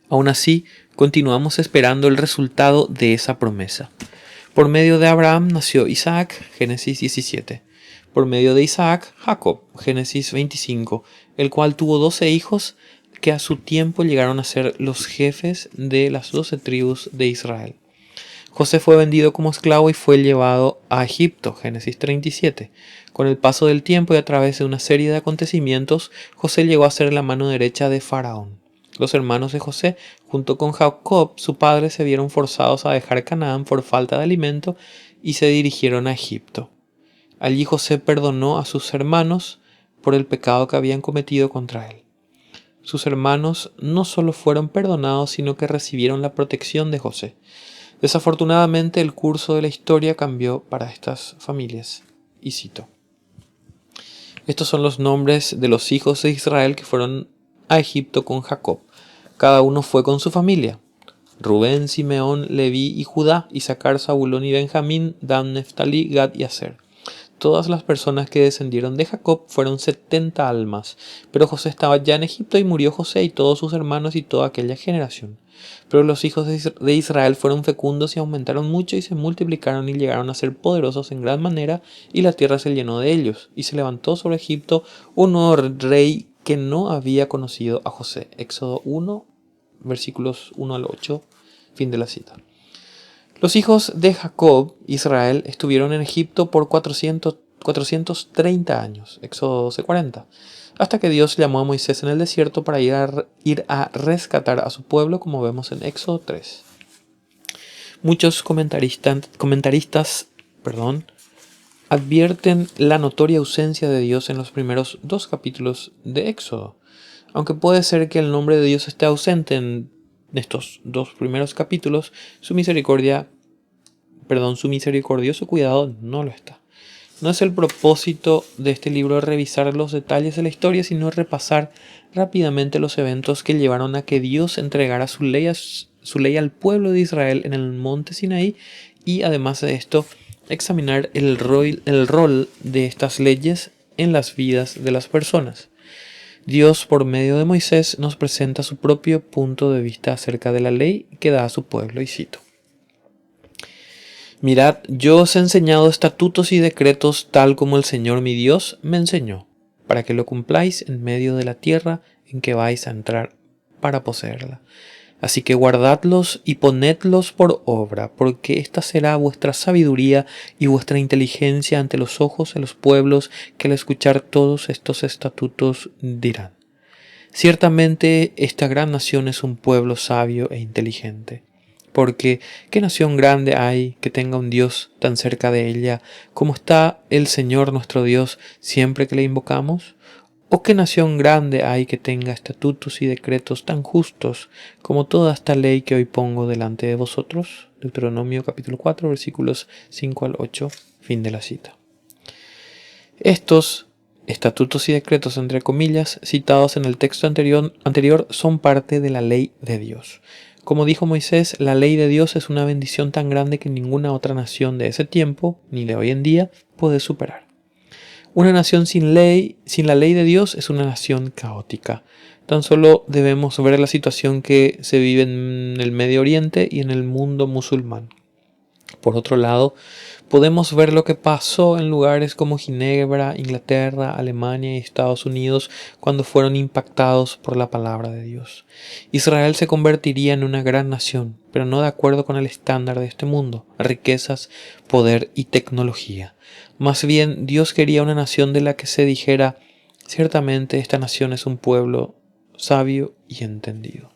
Aún así, continuamos esperando el resultado de esa promesa. Por medio de Abraham nació Isaac, Génesis 17. Por medio de Isaac, Jacob, Génesis 25, el cual tuvo 12 hijos que a su tiempo llegaron a ser los jefes de las 12 tribus de Israel. José fue vendido como esclavo y fue llevado a Egipto, Génesis 37. Con el paso del tiempo y a través de una serie de acontecimientos, José llegó a ser la mano derecha de Faraón. Los hermanos de José, junto con Jacob, su padre, se vieron forzados a dejar Canaán por falta de alimento y se dirigieron a Egipto. Allí José perdonó a sus hermanos por el pecado que habían cometido contra él. Sus hermanos no solo fueron perdonados, sino que recibieron la protección de José. Desafortunadamente, el curso de la historia cambió para estas familias. Y cito: Estos son los nombres de los hijos de Israel que fueron a Egipto con Jacob. Cada uno fue con su familia: Rubén, Simeón, Leví y Judá, Isaacar, Zabulón y Benjamín, Dan, Neftalí, Gad y Aser. Todas las personas que descendieron de Jacob fueron 70 almas, pero José estaba ya en Egipto y murió José y todos sus hermanos y toda aquella generación. Pero los hijos de Israel fueron fecundos y aumentaron mucho y se multiplicaron y llegaron a ser poderosos en gran manera, y la tierra se llenó de ellos, y se levantó sobre Egipto un nuevo rey que no había conocido a José. Éxodo 1, versículos 1 al 8, fin de la cita. Los hijos de Jacob, Israel, estuvieron en Egipto por 430 años, Éxodo 12:40, hasta que Dios llamó a Moisés en el desierto para ir a rescatar a su pueblo, como vemos en Éxodo 3. Muchos comentaristas, advierten la notoria ausencia de Dios en los primeros 2 capítulos de Éxodo. Aunque puede ser que el nombre de Dios esté ausente en estos 2 primeros capítulos, su misericordioso cuidado no lo está. No es el propósito de este libro revisar los detalles de la historia, sino repasar rápidamente los eventos que llevaron a que Dios entregara su ley al pueblo de Israel en el monte Sinaí, y además de esto, examinar el rol de estas leyes en las vidas de las personas. Dios, por medio de Moisés, nos presenta su propio punto de vista acerca de la ley que da a su pueblo, y cito: Mirad, yo os he enseñado estatutos y decretos tal como el Señor mi Dios me enseñó, para que lo cumpláis en medio de la tierra en que vais a entrar para poseerla. Así que guardadlos y ponedlos por obra, porque esta será vuestra sabiduría y vuestra inteligencia ante los ojos de los pueblos, que al escuchar todos estos estatutos dirán: Ciertamente esta gran nación es un pueblo sabio e inteligente. Porque ¿qué nación grande hay que tenga un Dios tan cerca de ella como está el Señor nuestro Dios siempre que le invocamos? ¿O qué nación grande hay que tenga estatutos y decretos tan justos como toda esta ley que hoy pongo delante de vosotros? Deuteronomio capítulo 4, versículos 5 al 8, fin de la cita. Estos estatutos y decretos, entre comillas, citados en el texto anterior, son parte de la ley de Dios. Como dijo Moisés, la ley de Dios es una bendición tan grande que ninguna otra nación de ese tiempo, ni de hoy en día, puede superar. Una nación sin la ley de Dios, es una nación caótica. Tan solo debemos ver la situación que se vive en el Medio Oriente y en el mundo musulmán. Por otro lado, podemos ver lo que pasó en lugares como Ginebra, Inglaterra, Alemania y Estados Unidos cuando fueron impactados por la palabra de Dios. Israel se convertiría en una gran nación, pero no de acuerdo con el estándar de este mundo, riquezas, poder y tecnología. Más bien, Dios quería una nación de la que se dijera: ciertamente esta nación es un pueblo sabio y entendido.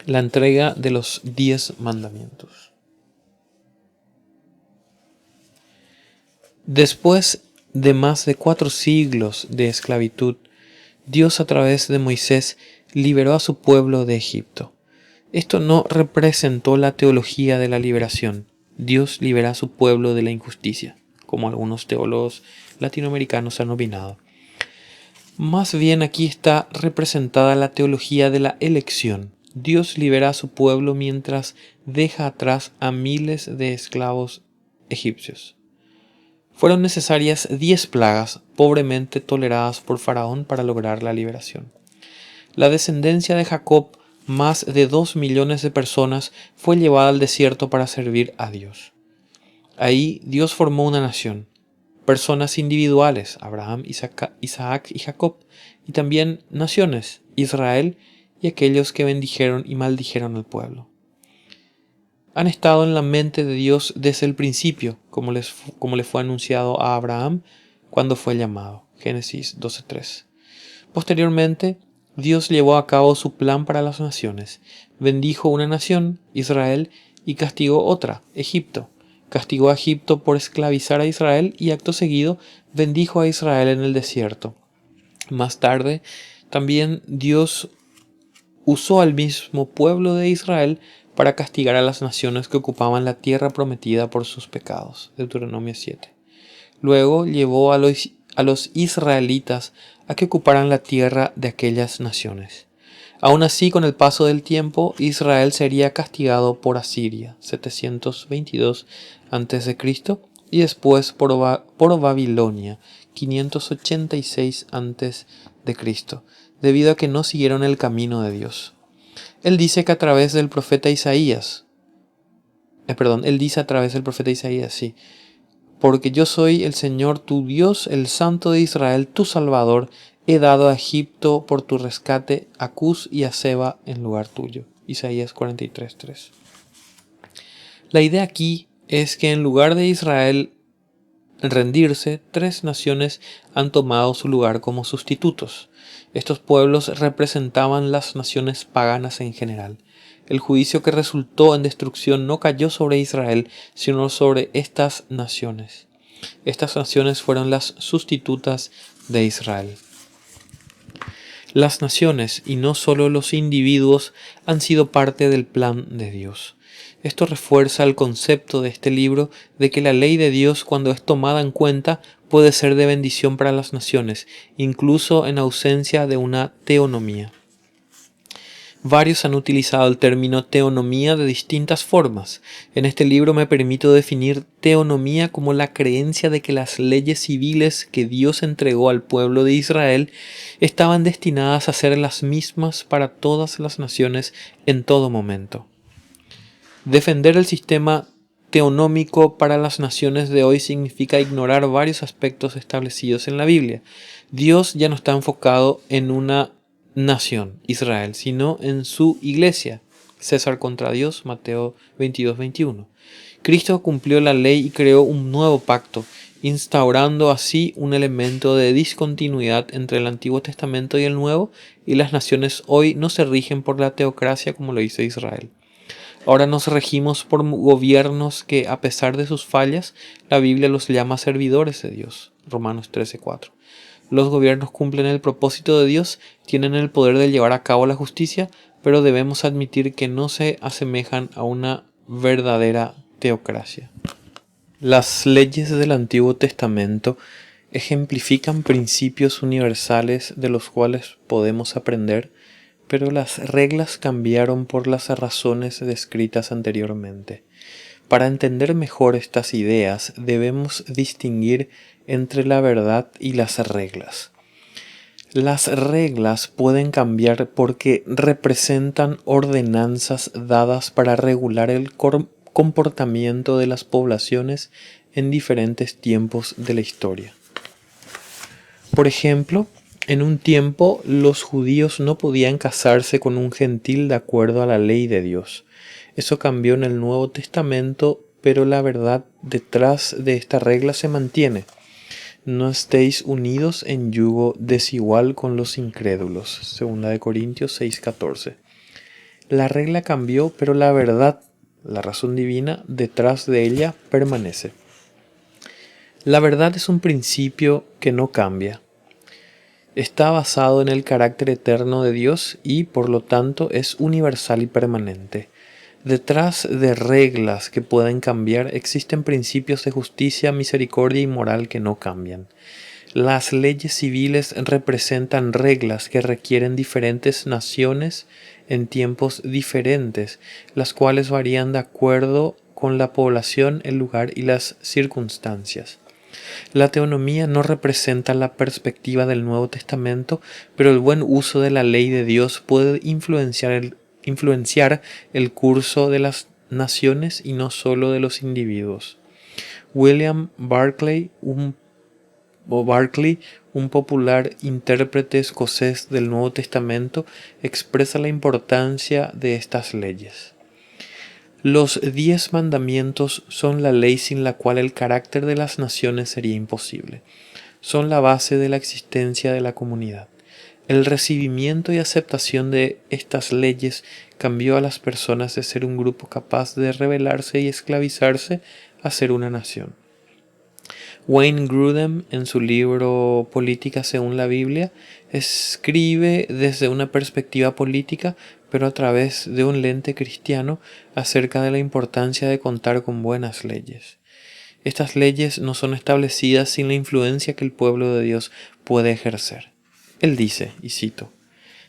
La entrega de los 10 mandamientos. Después de más de 4 siglos de esclavitud, Dios, a través de Moisés, liberó a su pueblo de Egipto. Esto no representó la teología de la liberación. Dios libera a su pueblo de la injusticia, como algunos teólogos latinoamericanos han opinado. Más bien aquí está representada la teología de la elección. Dios libera a su pueblo mientras deja atrás a miles de esclavos egipcios. Fueron necesarias 10 plagas, pobremente toleradas por Faraón, para lograr la liberación. La descendencia de Jacob, más de 2 millones de personas, fue llevada al desierto para servir a Dios. Ahí Dios formó una nación, personas individuales, Abraham, Isaac y Jacob, y también naciones, Israel y aquellos que bendijeron y maldijeron al pueblo. Han estado en la mente de Dios desde el principio, como le fue anunciado a Abraham cuando fue llamado. Génesis 12:3. Posteriormente, Dios llevó a cabo su plan para las naciones. Bendijo una nación, Israel, y castigó otra, Egipto. Castigó a Egipto por esclavizar a Israel y acto seguido bendijo a Israel en el desierto. Más tarde, también Dios usó al mismo pueblo de Israel para castigar a las naciones que ocupaban la tierra prometida por sus pecados. Deuteronomio 7. Luego llevó a los israelitas a que ocuparan la tierra de aquellas naciones. Aún así, con el paso del tiempo, Israel sería castigado por Asiria, 722 a.C., y después por Babilonia, 586 a.C., debido a que no siguieron el camino de Dios. Él dice a través del profeta Isaías, sí: porque yo soy el Señor tu Dios, el Santo de Israel, tu Salvador. He dado a Egipto por tu rescate, a Cus y a Seba en lugar tuyo. Isaías 43:3. La idea aquí es que en lugar de Israel rendirse, tres naciones han tomado su lugar como sustitutos. Estos pueblos representaban las naciones paganas en general. El juicio que resultó en destrucción no cayó sobre Israel, sino sobre estas naciones. Estas naciones fueron las sustitutas de Israel. Las naciones, y no solo los individuos, han sido parte del plan de Dios. Esto refuerza el concepto de este libro de que la ley de Dios, cuando es tomada en cuenta, puede ser de bendición para las naciones, incluso en ausencia de una teonomía. Varios han utilizado el término teonomía de distintas formas. En este libro me permito definir teonomía como la creencia de que las leyes civiles que Dios entregó al pueblo de Israel estaban destinadas a ser las mismas para todas las naciones en todo momento. Defender el sistema teonómico para las naciones de hoy significa ignorar varios aspectos establecidos en la Biblia. Dios ya no está enfocado en una nación, Israel, sino en su iglesia. César contra Dios, Mateo 22-21. Cristo cumplió la ley y creó un nuevo pacto, instaurando así un elemento de discontinuidad entre el Antiguo Testamento y el Nuevo, y las naciones hoy no se rigen por la teocracia como lo hizo Israel. Ahora nos regimos por gobiernos que, a pesar de sus fallas, la Biblia los llama servidores de Dios. Romanos 13:4. Los gobiernos cumplen el propósito de Dios, tienen el poder de llevar a cabo la justicia, pero debemos admitir que no se asemejan a una verdadera teocracia. Las leyes del Antiguo Testamento ejemplifican principios universales de los cuales podemos aprender, pero las reglas cambiaron por las razones descritas anteriormente. Para entender mejor estas ideas, debemos distinguir entre la verdad y las reglas. Las reglas pueden cambiar porque representan ordenanzas dadas para regular el comportamiento de las poblaciones en diferentes tiempos de la historia. Por ejemplo, en un tiempo los judíos no podían casarse con un gentil de acuerdo a la ley de Dios. Eso cambió en el Nuevo Testamento, pero la verdad detrás de esta regla se mantiene. No estéis unidos en yugo desigual con los incrédulos. 2 Corintios 6:14. La regla cambió, pero la verdad, la razón divina, detrás de ella permanece. La verdad es un principio que no cambia. Está basado en el carácter eterno de Dios y, por lo tanto, es universal y permanente. Detrás de reglas que pueden cambiar existen principios de justicia, misericordia y moral que no cambian. Las leyes civiles representan reglas que requieren diferentes naciones en tiempos diferentes, las cuales varían de acuerdo con la población, el lugar y las circunstancias. La teonomía no representa la perspectiva del Nuevo Testamento, pero el buen uso de la ley de Dios puede influenciar el curso de las naciones y no solo de los individuos. William Barclay, un popular intérprete escocés del Nuevo Testamento, expresa la importancia de estas leyes. Los 10 mandamientos son la ley sin la cual el carácter de las naciones sería imposible. Son la base de la existencia de la comunidad. El recibimiento y aceptación de estas leyes cambió a las personas de ser un grupo capaz de rebelarse y esclavizarse a ser una nación. Wayne Grudem, en su libro Política según la Biblia, escribe desde una perspectiva política, pero a través de un lente cristiano, acerca de la importancia de contar con buenas leyes. Estas leyes no son establecidas sin la influencia que el pueblo de Dios puede ejercer. Él dice, y cito: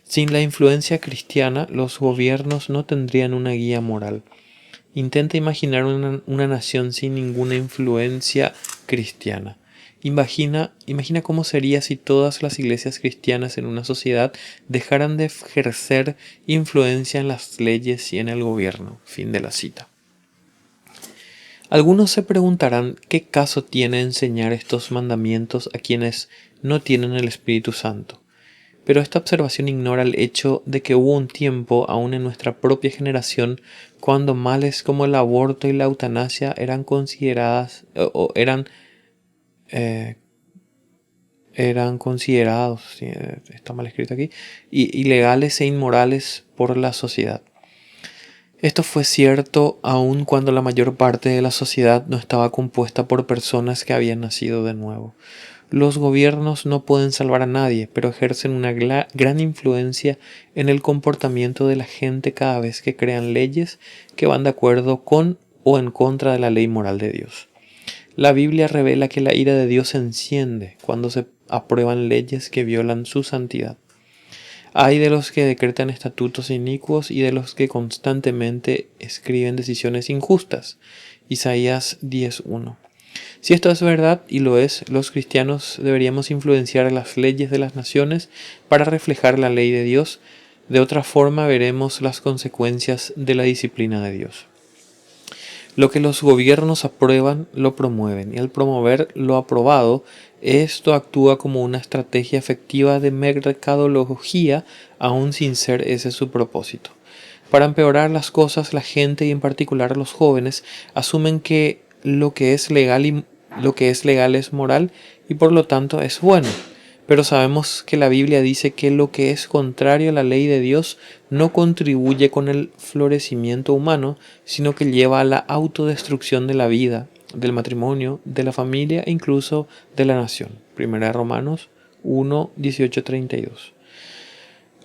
sin la influencia cristiana, los gobiernos no tendrían una guía moral. Intenta imaginar una nación sin ninguna influencia cristiana. Imagina cómo sería si todas las iglesias cristianas en una sociedad dejaran de ejercer influencia en las leyes y en el gobierno. Fin de la cita. Algunos se preguntarán qué caso tiene enseñar estos mandamientos a quienes no tienen el Espíritu Santo. pero esta observación ignora el hecho de que hubo un tiempo, aún en nuestra propia generación, cuando males como el aborto y la eutanasia eran consideradas eh, eran considerados, sí, está mal escrito aquí, ilegales e inmorales por la sociedad. Esto fue cierto aun cuando la mayor parte de la sociedad no estaba compuesta por personas que habían nacido de nuevo. Los gobiernos no pueden salvar a nadie, pero ejercen una gran influencia en el comportamiento de la gente cada vez que crean leyes que van de acuerdo con o en contra de la ley moral de Dios. La Biblia revela que la ira de Dios se enciende cuando se aprueban leyes que violan su santidad. Hay de los que decretan estatutos inicuos y de los que constantemente escriben decisiones injustas. Isaías 10:1. Si esto es verdad, y lo es, los cristianos deberíamos influenciar las leyes de las naciones para reflejar la ley de Dios. De otra forma veremos las consecuencias de la disciplina de Dios. Lo que los gobiernos aprueban, lo promueven, y al promover lo aprobado, esto actúa como una estrategia efectiva de mercadología, aun sin ser ese su propósito. Para empeorar las cosas, la gente y en particular los jóvenes asumen que lo que es legal es moral y por lo tanto es bueno. Pero sabemos que la Biblia dice que lo que es contrario a la ley de Dios no contribuye con el florecimiento humano, sino que lleva a la autodestrucción de la vida, del matrimonio, de la familia e incluso de la nación. Primera Romanos 1, 18-32.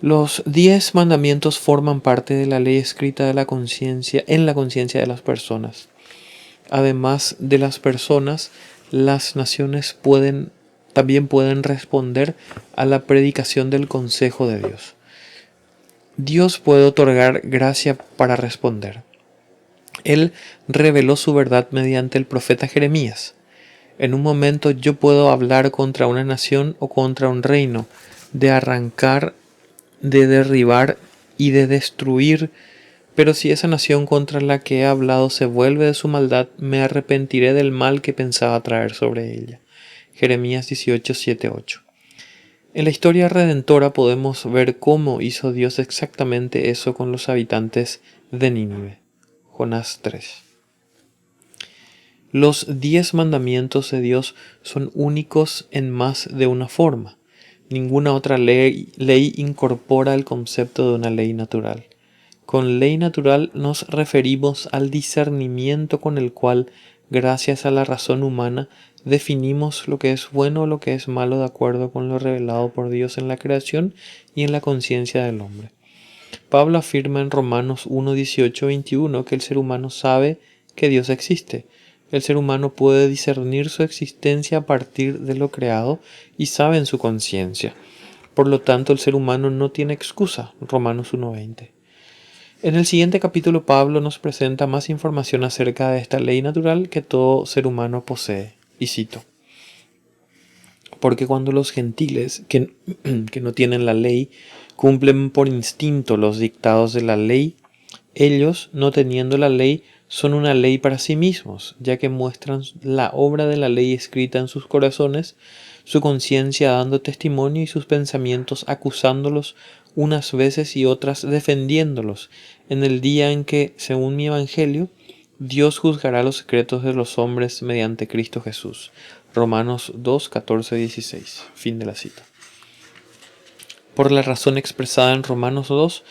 Los 10 mandamientos forman parte de la ley escrita de la conciencia en la conciencia de las personas. Además de las personas, las naciones también pueden responder a la predicación del consejo de Dios. Dios puede otorgar gracia para responder. Él reveló su verdad mediante el profeta Jeremías. En un momento yo puedo hablar contra una nación o contra un reino, de arrancar, de derribar y de destruir, pero si esa nación contra la que he hablado se vuelve de su maldad, me arrepentiré del mal que pensaba traer sobre ella. Jeremías 18, 7, 8. En la historia redentora podemos ver cómo hizo Dios exactamente eso con los habitantes de Nínive. Jonás 3. Los 10 mandamientos de Dios son únicos en más de una forma. Ninguna otra ley incorpora el concepto de una ley natural. Con ley natural nos referimos al discernimiento con el cual, gracias a la razón humana, definimos lo que es bueno o lo que es malo de acuerdo con lo revelado por Dios en la creación y en la conciencia del hombre. Pablo afirma en Romanos 1, 18, 21 que el ser humano sabe que Dios existe. El ser humano puede discernir su existencia a partir de lo creado y sabe en su conciencia. Por lo tanto, el ser humano no tiene excusa. Romanos 1:20. En el siguiente capítulo, Pablo nos presenta más información acerca de esta ley natural que todo ser humano posee. Y cito: porque cuando los gentiles, que no tienen la ley, cumplen por instinto los dictados de la ley, ellos, no teniendo la ley, son una ley para sí mismos, ya que muestran la obra de la ley escrita en sus corazones, su conciencia dando testimonio y sus pensamientos acusándolos unas veces y otras defendiéndolos, en el día en que, según mi evangelio, Dios juzgará los secretos de los hombres mediante Cristo Jesús. Romanos 2, 14, 16. Fin de la cita. Por la razón expresada en Romanos 2,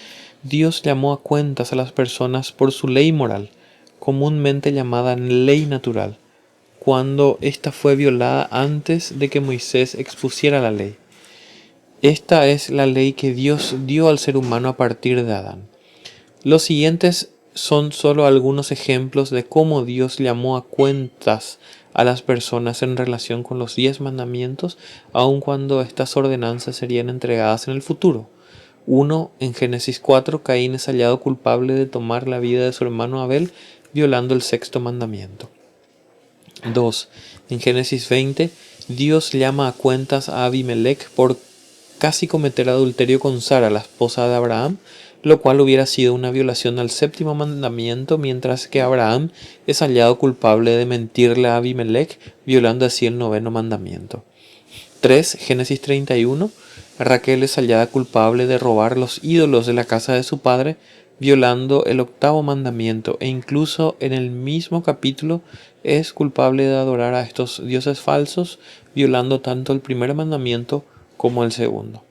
Dios llamó a cuentas a las personas por su ley moral, comúnmente llamada ley natural, cuando ésta fue violada antes de que Moisés expusiera la ley. Esta es la ley que Dios dio al ser humano a partir de Adán. Los siguientes son solo algunos ejemplos de cómo Dios llamó a cuentas a las personas en relación con los 10 mandamientos, aun cuando estas ordenanzas serían entregadas en el futuro. 1. En Génesis 4, Caín es hallado culpable de tomar la vida de su hermano Abel, violando el 6.º mandamiento. 2. En Génesis 20, Dios llama a cuentas a Abimelech por casi cometer adulterio con Sara, la esposa de Abraham, lo cual hubiera sido una violación al 7.º mandamiento, mientras que Abraham es hallado culpable de mentirle a Abimelech, violando así el 9.º mandamiento. 3. Génesis 31. Raquel es hallada culpable de robar los ídolos de la casa de su padre, violando el octavo mandamiento, e incluso en el mismo capítulo es culpable de adorar a estos dioses falsos, violando tanto el primer mandamiento como el segundo.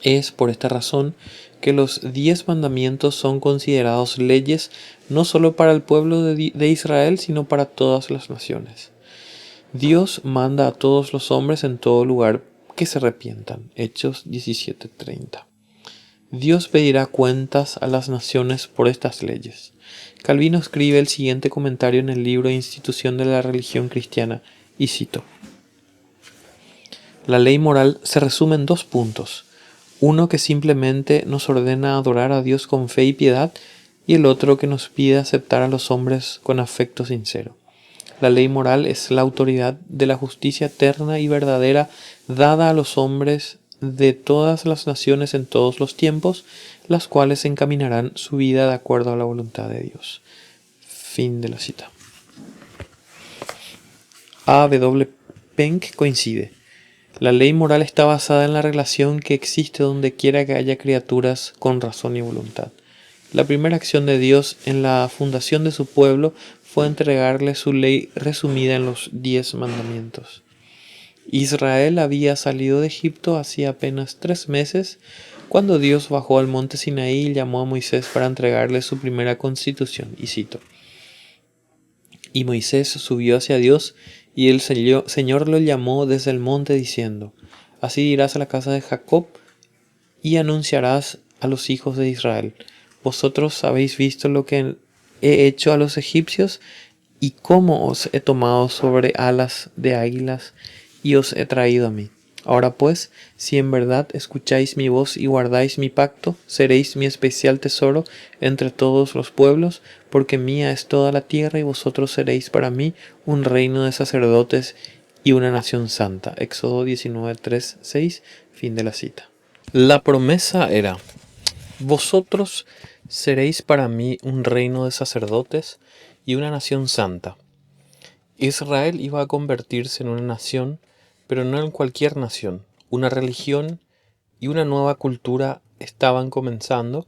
Es por esta razón que los 10 mandamientos son considerados leyes no solo para el pueblo de Israel, sino para todas las naciones. Dios manda a todos los hombres en todo lugar que se arrepientan. Hechos 17:30. Dios pedirá cuentas a las naciones por estas leyes. Calvino escribe el siguiente comentario en el libro Institución de la Religión Cristiana, y cito: La ley moral se resume en 2 puntos. Uno que simplemente nos ordena adorar a Dios con fe y piedad, y el otro que nos pide aceptar a los hombres con afecto sincero. La ley moral es la autoridad de la justicia eterna y verdadera dada a los hombres de todas las naciones en todos los tiempos, las cuales encaminarán su vida de acuerdo a la voluntad de Dios. Fin de la cita. A. W. Penck coincide. La ley moral está basada en la relación que existe donde quiera que haya criaturas con razón y voluntad. La primera acción de Dios en la fundación de su pueblo fue entregarle su ley resumida en los 10 mandamientos. Israel había salido de Egipto hacía apenas 3 meses cuando Dios bajó al monte Sinaí y llamó a Moisés para entregarle su primera constitución, y cito: Y Moisés subió hacia Dios, y el Señor lo llamó desde el monte diciendo: Así dirás a la casa de Jacob y anunciarás a los hijos de Israel: Vosotros habéis visto lo que he hecho a los egipcios y cómo os he tomado sobre alas de águilas y os he traído a mí. Ahora pues, si en verdad escucháis mi voz y guardáis mi pacto, seréis mi especial tesoro entre todos los pueblos, porque mía es toda la tierra y vosotros seréis para mí un reino de sacerdotes y una nación santa. Éxodo 19:3-6, fin de la cita. La promesa era: vosotros seréis para mí un reino de sacerdotes y una nación santa. Israel iba a convertirse en una nación, pero no en cualquier nación. Una religión y una nueva cultura estaban comenzando,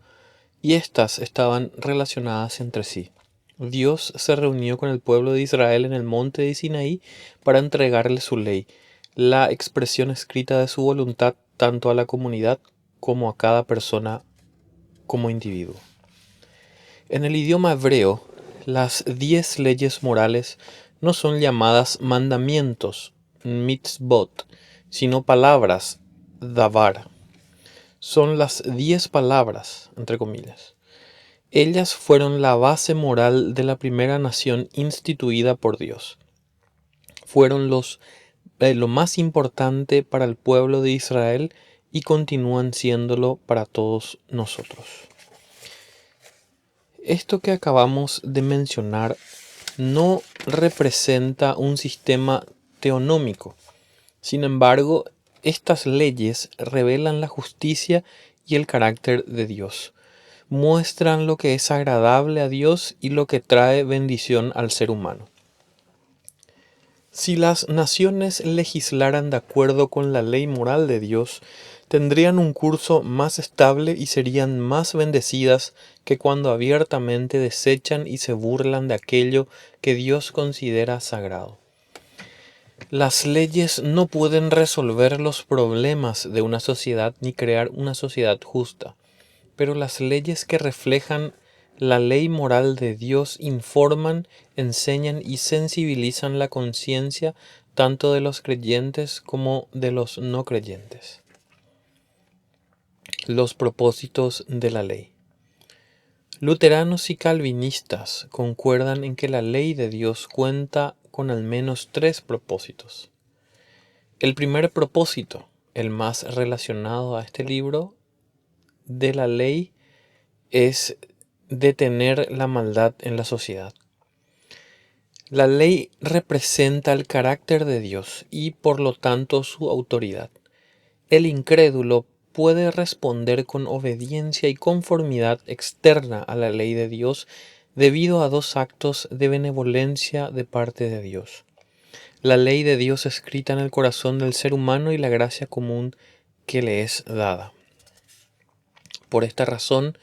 y éstas estaban relacionadas entre sí. Dios se reunió con el pueblo de Israel en el monte de Sinaí para entregarle su ley, la expresión escrita de su voluntad tanto a la comunidad como a cada persona como individuo. En el idioma hebreo, las 10 leyes morales no son llamadas mandamientos, mitzvot, sino palabras, davar. Son las 10 palabras, entre comillas. Ellas fueron la base moral de la primera nación instituida por Dios. Fueron lo más importante para el pueblo de Israel y continúan siéndolo para todos nosotros. Esto que acabamos de mencionar no representa un sistema teonómico. Sin embargo, estas leyes revelan la justicia y el carácter de Dios. Muestran lo que es agradable a Dios y lo que trae bendición al ser humano. Si las naciones legislaran de acuerdo con la ley moral de Dios, tendrían un curso más estable y serían más bendecidas que cuando abiertamente desechan y se burlan de aquello que Dios considera sagrado. Las leyes no pueden resolver los problemas de una sociedad ni crear una sociedad justa, pero las leyes que reflejan la ley moral de Dios informan, enseñan y sensibilizan la conciencia tanto de los creyentes como de los no creyentes. Los propósitos de la ley. Luteranos y calvinistas concuerdan en que la ley de Dios cuenta con al menos 3 propósitos. El primer propósito, el más relacionado a este libro de la ley, es detener la maldad en la sociedad. La ley representa el carácter de Dios y por lo tanto su autoridad. El incrédulo puede responder con obediencia y conformidad externa a la ley de Dios debido a 2 actos de benevolencia de parte de Dios: la ley de Dios escrita en el corazón del ser humano y la gracia común que le es dada. Por esta razón,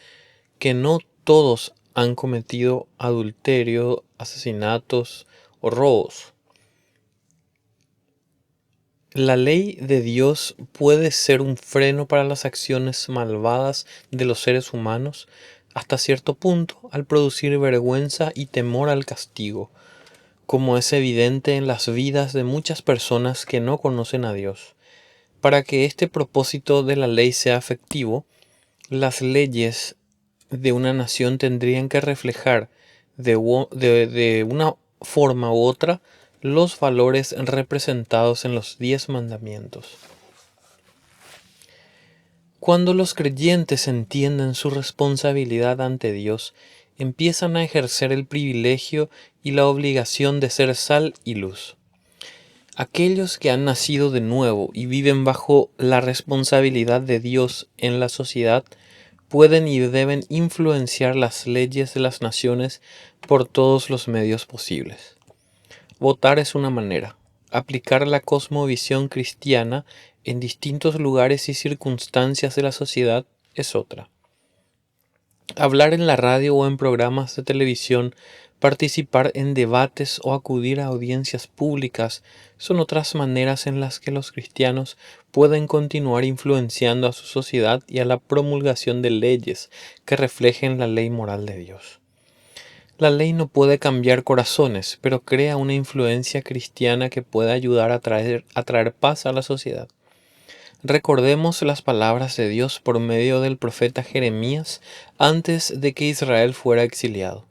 que no todos han cometido adulterio, asesinatos o robos. La ley de Dios puede ser un freno para las acciones malvadas de los seres humanos hasta cierto punto, al producir vergüenza y temor al castigo, como es evidente en las vidas de muchas personas que no conocen a Dios. Para que este propósito de la ley sea efectivo, las leyes de una nación tendrían que reflejar de una forma u otra los valores representados en los 10 mandamientos. Cuando los creyentes entienden su responsabilidad ante Dios, empiezan a ejercer el privilegio y la obligación de ser sal y luz. Aquellos que han nacido de nuevo y viven bajo la responsabilidad de Dios en la sociedad pueden y deben influenciar las leyes de las naciones por todos los medios posibles. Votar es una manera. Aplicar la cosmovisión cristiana en distintos lugares y circunstancias de la sociedad es otra. Hablar en la radio o en programas de televisión, participar en debates o acudir a audiencias públicas son otras maneras en las que los cristianos pueden continuar influenciando a su sociedad y a la promulgación de leyes que reflejen la ley moral de Dios. La ley no puede cambiar corazones, pero crea una influencia cristiana que puede ayudar a traer paz a la sociedad. Recordemos las palabras de Dios por medio del profeta Jeremías antes de que Israel fuera exiliado.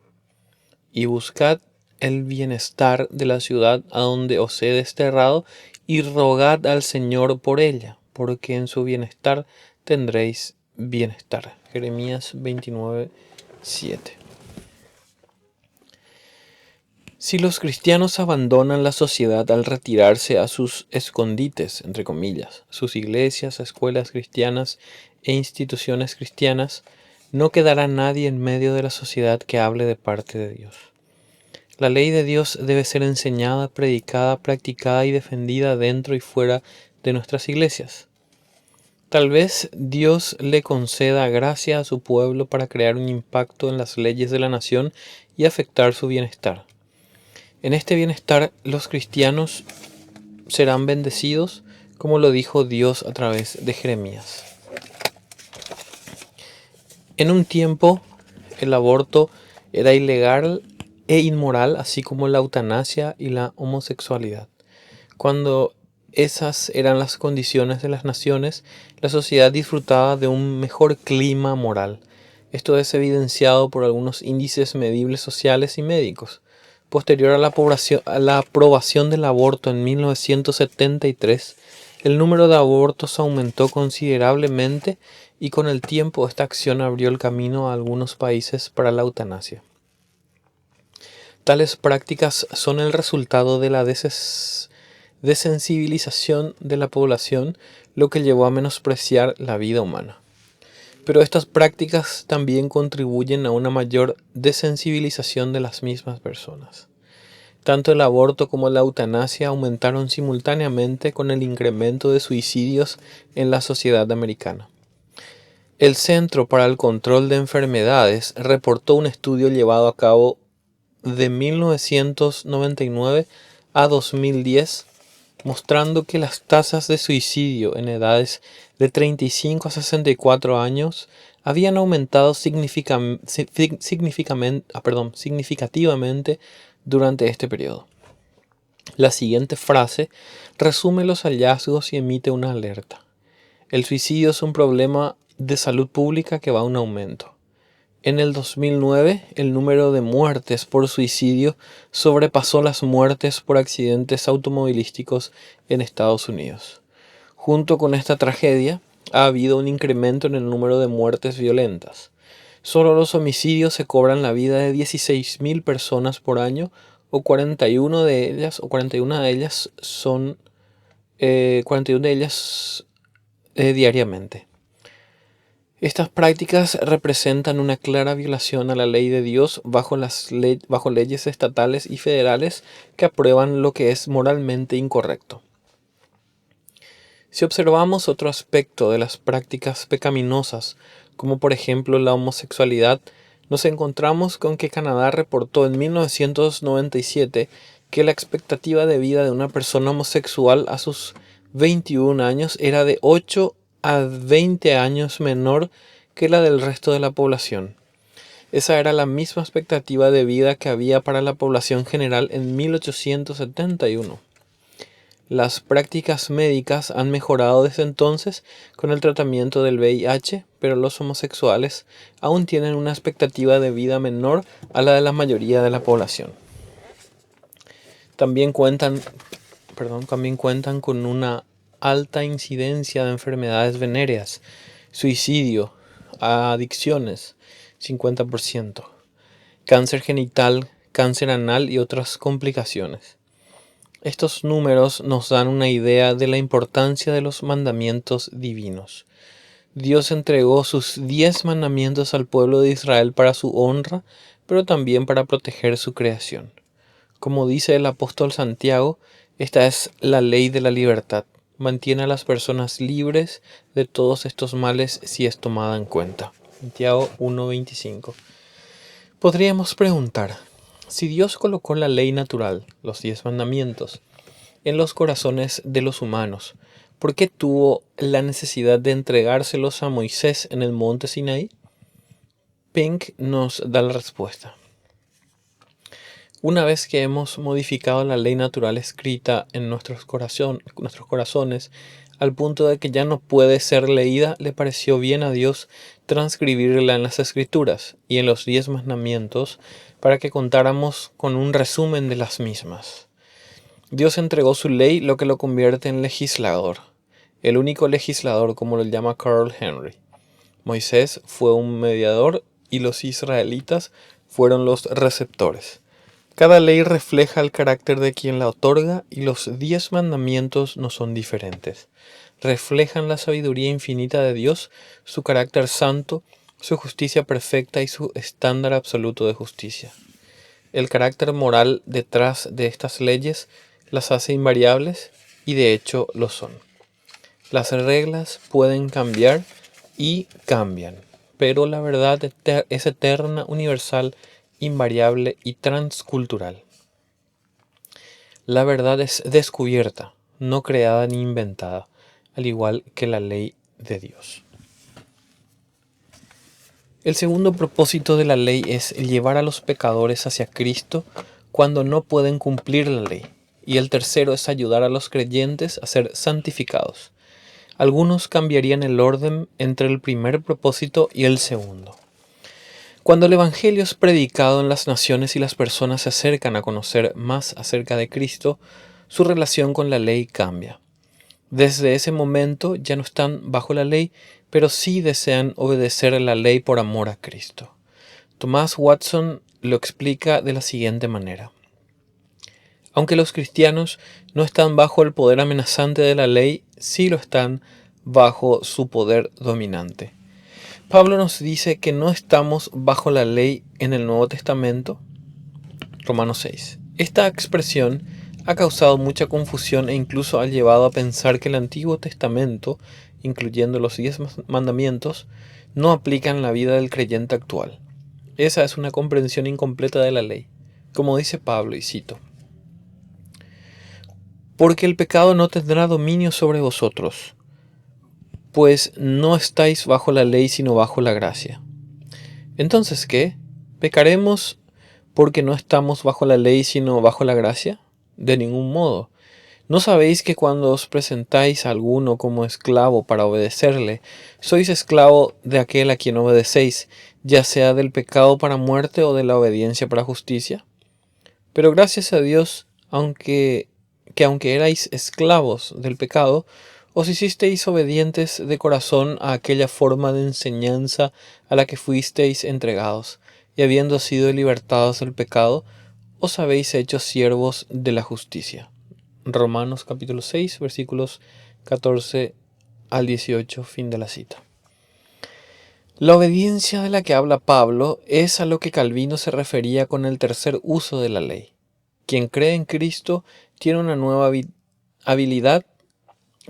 Y buscad el bienestar de la ciudad a donde os he desterrado y rogad al Señor por ella, porque en su bienestar tendréis bienestar. Jeremías 29:7. Si los cristianos abandonan la sociedad al retirarse a sus escondites, entre comillas, sus iglesias, escuelas cristianas e instituciones cristianas, no quedará nadie en medio de la sociedad que hable de parte de Dios. La ley de Dios debe ser enseñada, predicada, practicada y defendida dentro y fuera de nuestras iglesias. Tal vez Dios le conceda gracia a su pueblo para crear un impacto en las leyes de la nación y afectar su bienestar. En este bienestar los cristianos serán bendecidos, como lo dijo Dios a través de Jeremías. En un tiempo, el aborto era ilegal e inmoral, así como la eutanasia y la homosexualidad. Cuando esas eran las condiciones de las naciones, la sociedad disfrutaba de un mejor clima moral. Esto es evidenciado por algunos índices medibles sociales y médicos. Posterior a la aprobación del aborto en 1973, el número de abortos aumentó considerablemente y con el tiempo esta acción abrió el camino a algunos países para la eutanasia. Tales prácticas son el resultado de la desensibilización de la población, lo que llevó a menospreciar la vida humana. Pero estas prácticas también contribuyen a una mayor desensibilización de las mismas personas. Tanto el aborto como la eutanasia aumentaron simultáneamente con el incremento de suicidios en la sociedad americana. El Centro para el Control de Enfermedades reportó un estudio llevado a cabo de 1999 a 2010, mostrando que las tasas de suicidio en edades de 35 a 64 años habían aumentado significativamente durante este periodo. La siguiente frase resume los hallazgos y emite una alerta. El suicidio es un problema de salud pública que va a un aumento. En el 2009, el número de muertes por suicidio sobrepasó las muertes por accidentes automovilísticos en Estados Unidos. Junto con esta tragedia, ha habido un incremento en el número de muertes violentas. Solo los homicidios se cobran la vida de 16.000 personas por año, o 41 de ellas diariamente. Estas prácticas representan una clara violación a la ley de Dios bajo leyes estatales y federales que aprueban lo que es moralmente incorrecto. Si observamos otro aspecto de las prácticas pecaminosas, como por ejemplo la homosexualidad, nos encontramos con que Canadá reportó en 1997 que la expectativa de vida de una persona homosexual a sus 21 años era de 8 a 20 años menor que la del resto de la población. Esa era la misma expectativa de vida que había para la población general en 1871. Las prácticas médicas han mejorado desde entonces con el tratamiento del VIH, pero los homosexuales aún tienen una expectativa de vida menor a la de la mayoría de la población. También cuentan con una alta incidencia de enfermedades venéreas, suicidio, adicciones, 50%, cáncer genital, cáncer anal y otras complicaciones. Estos números nos dan una idea de la importancia de los mandamientos divinos. Dios entregó sus 10 mandamientos al pueblo de Israel para su honra, pero también para proteger su creación. Como dice el apóstol Santiago, esta es la ley de la libertad. Mantiene a las personas libres de todos estos males si es tomada en cuenta. Santiago 1:25. Podríamos preguntar, si Dios colocó la ley natural, los 10 mandamientos, en los corazones de los humanos, ¿por qué tuvo la necesidad de entregárselos a Moisés en el monte Sinaí? Pink nos da la respuesta. Una vez que hemos modificado la ley natural escrita en nuestros corazones, al punto de que ya no puede ser leída, le pareció bien a Dios transcribirla en las Escrituras y en los 10 mandamientos para que contáramos con un resumen de las mismas. Dios entregó su ley, lo que lo convierte en legislador, el único legislador, como lo llama Carl Henry. Moisés fue un mediador y los israelitas fueron los receptores. Cada ley refleja el carácter de quien la otorga y los 10 mandamientos no son diferentes. Reflejan la sabiduría infinita de Dios, su carácter santo, su justicia perfecta y su estándar absoluto de justicia. El carácter moral detrás de estas leyes las hace invariables y de hecho lo son. Las reglas pueden cambiar y cambian, pero la verdad es eterna, universal, invariable y transcultural. La verdad es descubierta, no creada ni inventada, al igual que la ley de Dios. El segundo propósito de la ley es llevar a los pecadores hacia Cristo cuando no pueden cumplir la ley, y el tercero es ayudar a los creyentes a ser santificados. Algunos cambiarían el orden entre el primer propósito y el segundo. Cuando el Evangelio es predicado en las naciones y las personas se acercan a conocer más acerca de Cristo, su relación con la ley cambia. Desde ese momento ya no están bajo la ley, pero sí desean obedecer a la ley por amor a Cristo. Thomas Watson lo explica de la siguiente manera. Aunque los cristianos no están bajo el poder amenazante de la ley, sí lo están bajo su poder dominante. Pablo nos dice que no estamos bajo la ley en el Nuevo Testamento. Romanos 6. Esta expresión ha causado mucha confusión e incluso ha llevado a pensar que el Antiguo Testamento, incluyendo los 10 mandamientos, no aplican en la vida del creyente actual. Esa es una comprensión incompleta de la ley. Como dice Pablo, y cito, porque el pecado no tendrá dominio sobre vosotros, pues no estáis bajo la ley sino bajo la gracia. Entonces, ¿qué? ¿Pecaremos porque no estamos bajo la ley sino bajo la gracia? De ningún modo. ¿No sabéis que cuando os presentáis a alguno como esclavo para obedecerle, sois esclavo de aquel a quien obedecéis, ya sea del pecado para muerte o de la obediencia para justicia? Pero gracias a Dios, aunque erais esclavos del pecado, os hicisteis obedientes de corazón a aquella forma de enseñanza a la que fuisteis entregados, y habiendo sido libertados del pecado, os habéis hecho siervos de la justicia. Romanos capítulo 6, versículos 14 al 18, fin de la cita. La obediencia de la que habla Pablo es a lo que Calvino se refería con el tercer uso de la ley. Quien cree en Cristo tiene una nueva habilidad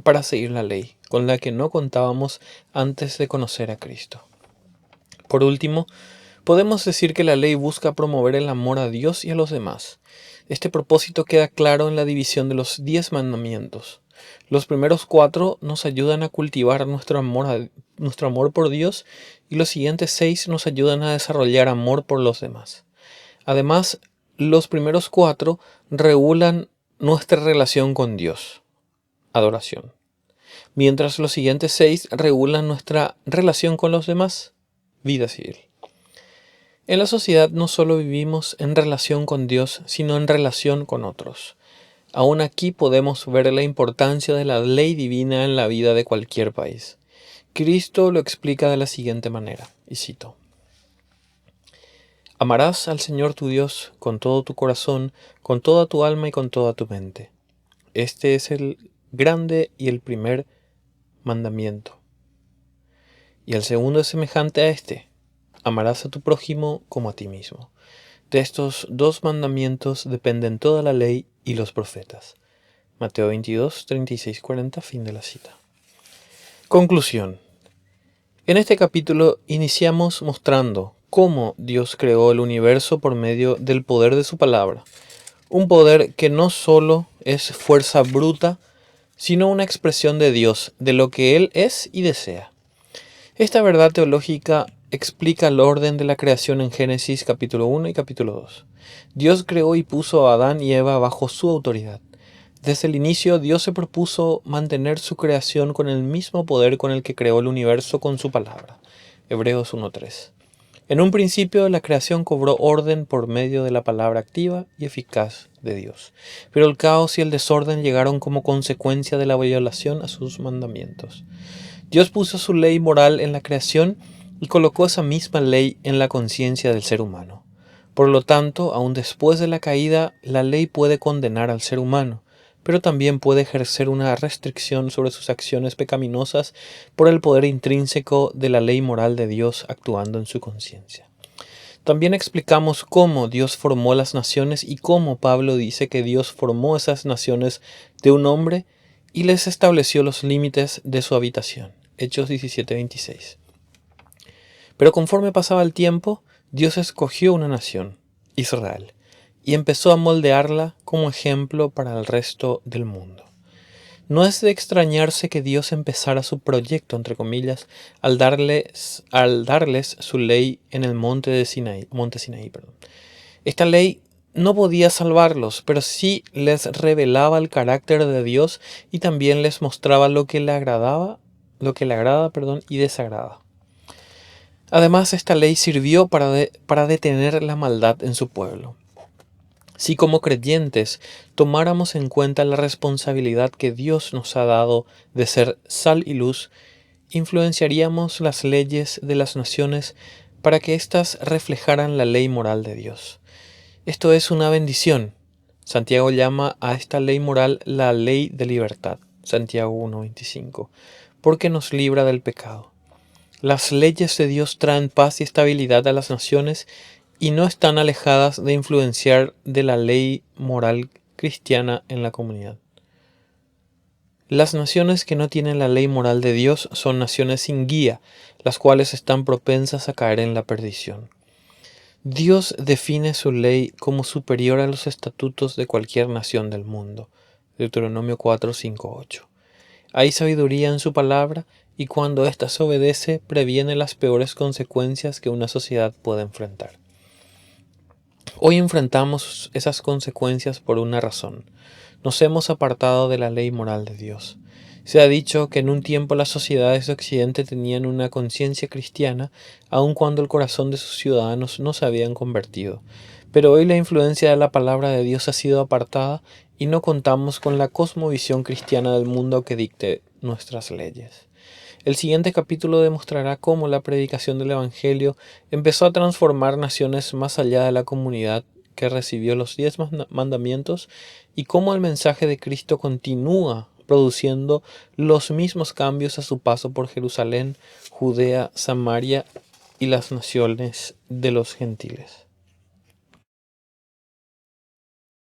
para seguir la ley, con la que no contábamos antes de conocer a Cristo. Por último, podemos decir que la ley busca promover el amor a Dios y a los demás. Este propósito queda claro en la división de los 10 mandamientos. Los primeros 4 nos ayudan a cultivar nuestro amor por Dios y los siguientes 6 nos ayudan a desarrollar amor por los demás. Además, los primeros 4 regulan nuestra relación con Dios, adoración, mientras los siguientes 6 regulan nuestra relación con los demás, vida civil. En la sociedad no solo vivimos en relación con Dios, sino en relación con otros. Aún aquí podemos ver la importancia de la ley divina en la vida de cualquier país. Cristo lo explica de la siguiente manera, y cito: Amarás al Señor tu Dios con todo tu corazón, con toda tu alma y con toda tu mente. Este es el grande y el primer mandamiento. Y el segundo es semejante a este: amarás a tu prójimo como a ti mismo. De estos 2 mandamientos dependen toda la ley y los profetas. Mateo 22, 36, 40, fin de la cita. Conclusión. En este capítulo iniciamos mostrando cómo Dios creó el universo por medio del poder de su palabra. Un poder que no solo es fuerza bruta, sino una expresión de Dios, de lo que Él es y desea. Esta verdad teológica explica el orden de la creación en Génesis capítulo 1 y capítulo 2. Dios creó y puso a Adán y Eva bajo su autoridad. Desde el inicio, Dios se propuso mantener su creación con el mismo poder con el que creó el universo con su palabra. Hebreos 1:3. En un principio, la creación cobró orden por medio de la palabra activa y eficaz de Dios. Pero el caos y el desorden llegaron como consecuencia de la violación a sus mandamientos. Dios puso su ley moral en la creación y colocó esa misma ley en la conciencia del ser humano. Por lo tanto, aun después de la caída, la ley puede condenar al ser humano, pero también puede ejercer una restricción sobre sus acciones pecaminosas por el poder intrínseco de la ley moral de Dios actuando en su conciencia. También explicamos cómo Dios formó las naciones y cómo Pablo dice que Dios formó esas naciones de un hombre y les estableció los límites de su habitación. Hechos 17:26. Pero conforme pasaba el tiempo, Dios escogió una nación, Israel, y empezó a moldearla como ejemplo para el resto del mundo. No es de extrañarse que Dios empezara su proyecto, entre comillas, al darles su ley en el monte Sinaí. Esta ley no podía salvarlos, pero sí les revelaba el carácter de Dios y también les mostraba lo que le agrada y desagrada. Además, esta ley sirvió para detener la maldad en su pueblo. Si como creyentes tomáramos en cuenta la responsabilidad que Dios nos ha dado de ser sal y luz, influenciaríamos las leyes de las naciones para que éstas reflejaran la ley moral de Dios. Esto es una bendición. Santiago llama a esta ley moral la ley de libertad, Santiago 1:25, porque nos libra del pecado. Las leyes de Dios traen paz y estabilidad a las naciones y no están alejadas de influenciar de la ley moral cristiana en la comunidad. Las naciones que no tienen la ley moral de Dios son naciones sin guía, las cuales están propensas a caer en la perdición. Dios define su ley como superior a los estatutos de cualquier nación del mundo. Deuteronomio 4, 5, 8. Hay sabiduría en su palabra y cuando ésta se obedece previene las peores consecuencias que una sociedad puede enfrentar. Hoy enfrentamos esas consecuencias por una razón. Nos hemos apartado de la ley moral de Dios. Se ha dicho que en un tiempo las sociedades de Occidente tenían una conciencia cristiana, aun cuando el corazón de sus ciudadanos no se habían convertido. Pero hoy la influencia de la palabra de Dios ha sido apartada y no contamos con la cosmovisión cristiana del mundo que dicte nuestras leyes. El siguiente capítulo demostrará cómo la predicación del Evangelio empezó a transformar naciones más allá de la comunidad que recibió los 10 mandamientos y cómo el mensaje de Cristo continúa produciendo los mismos cambios a su paso por Jerusalén, Judea, Samaria y las naciones de los gentiles.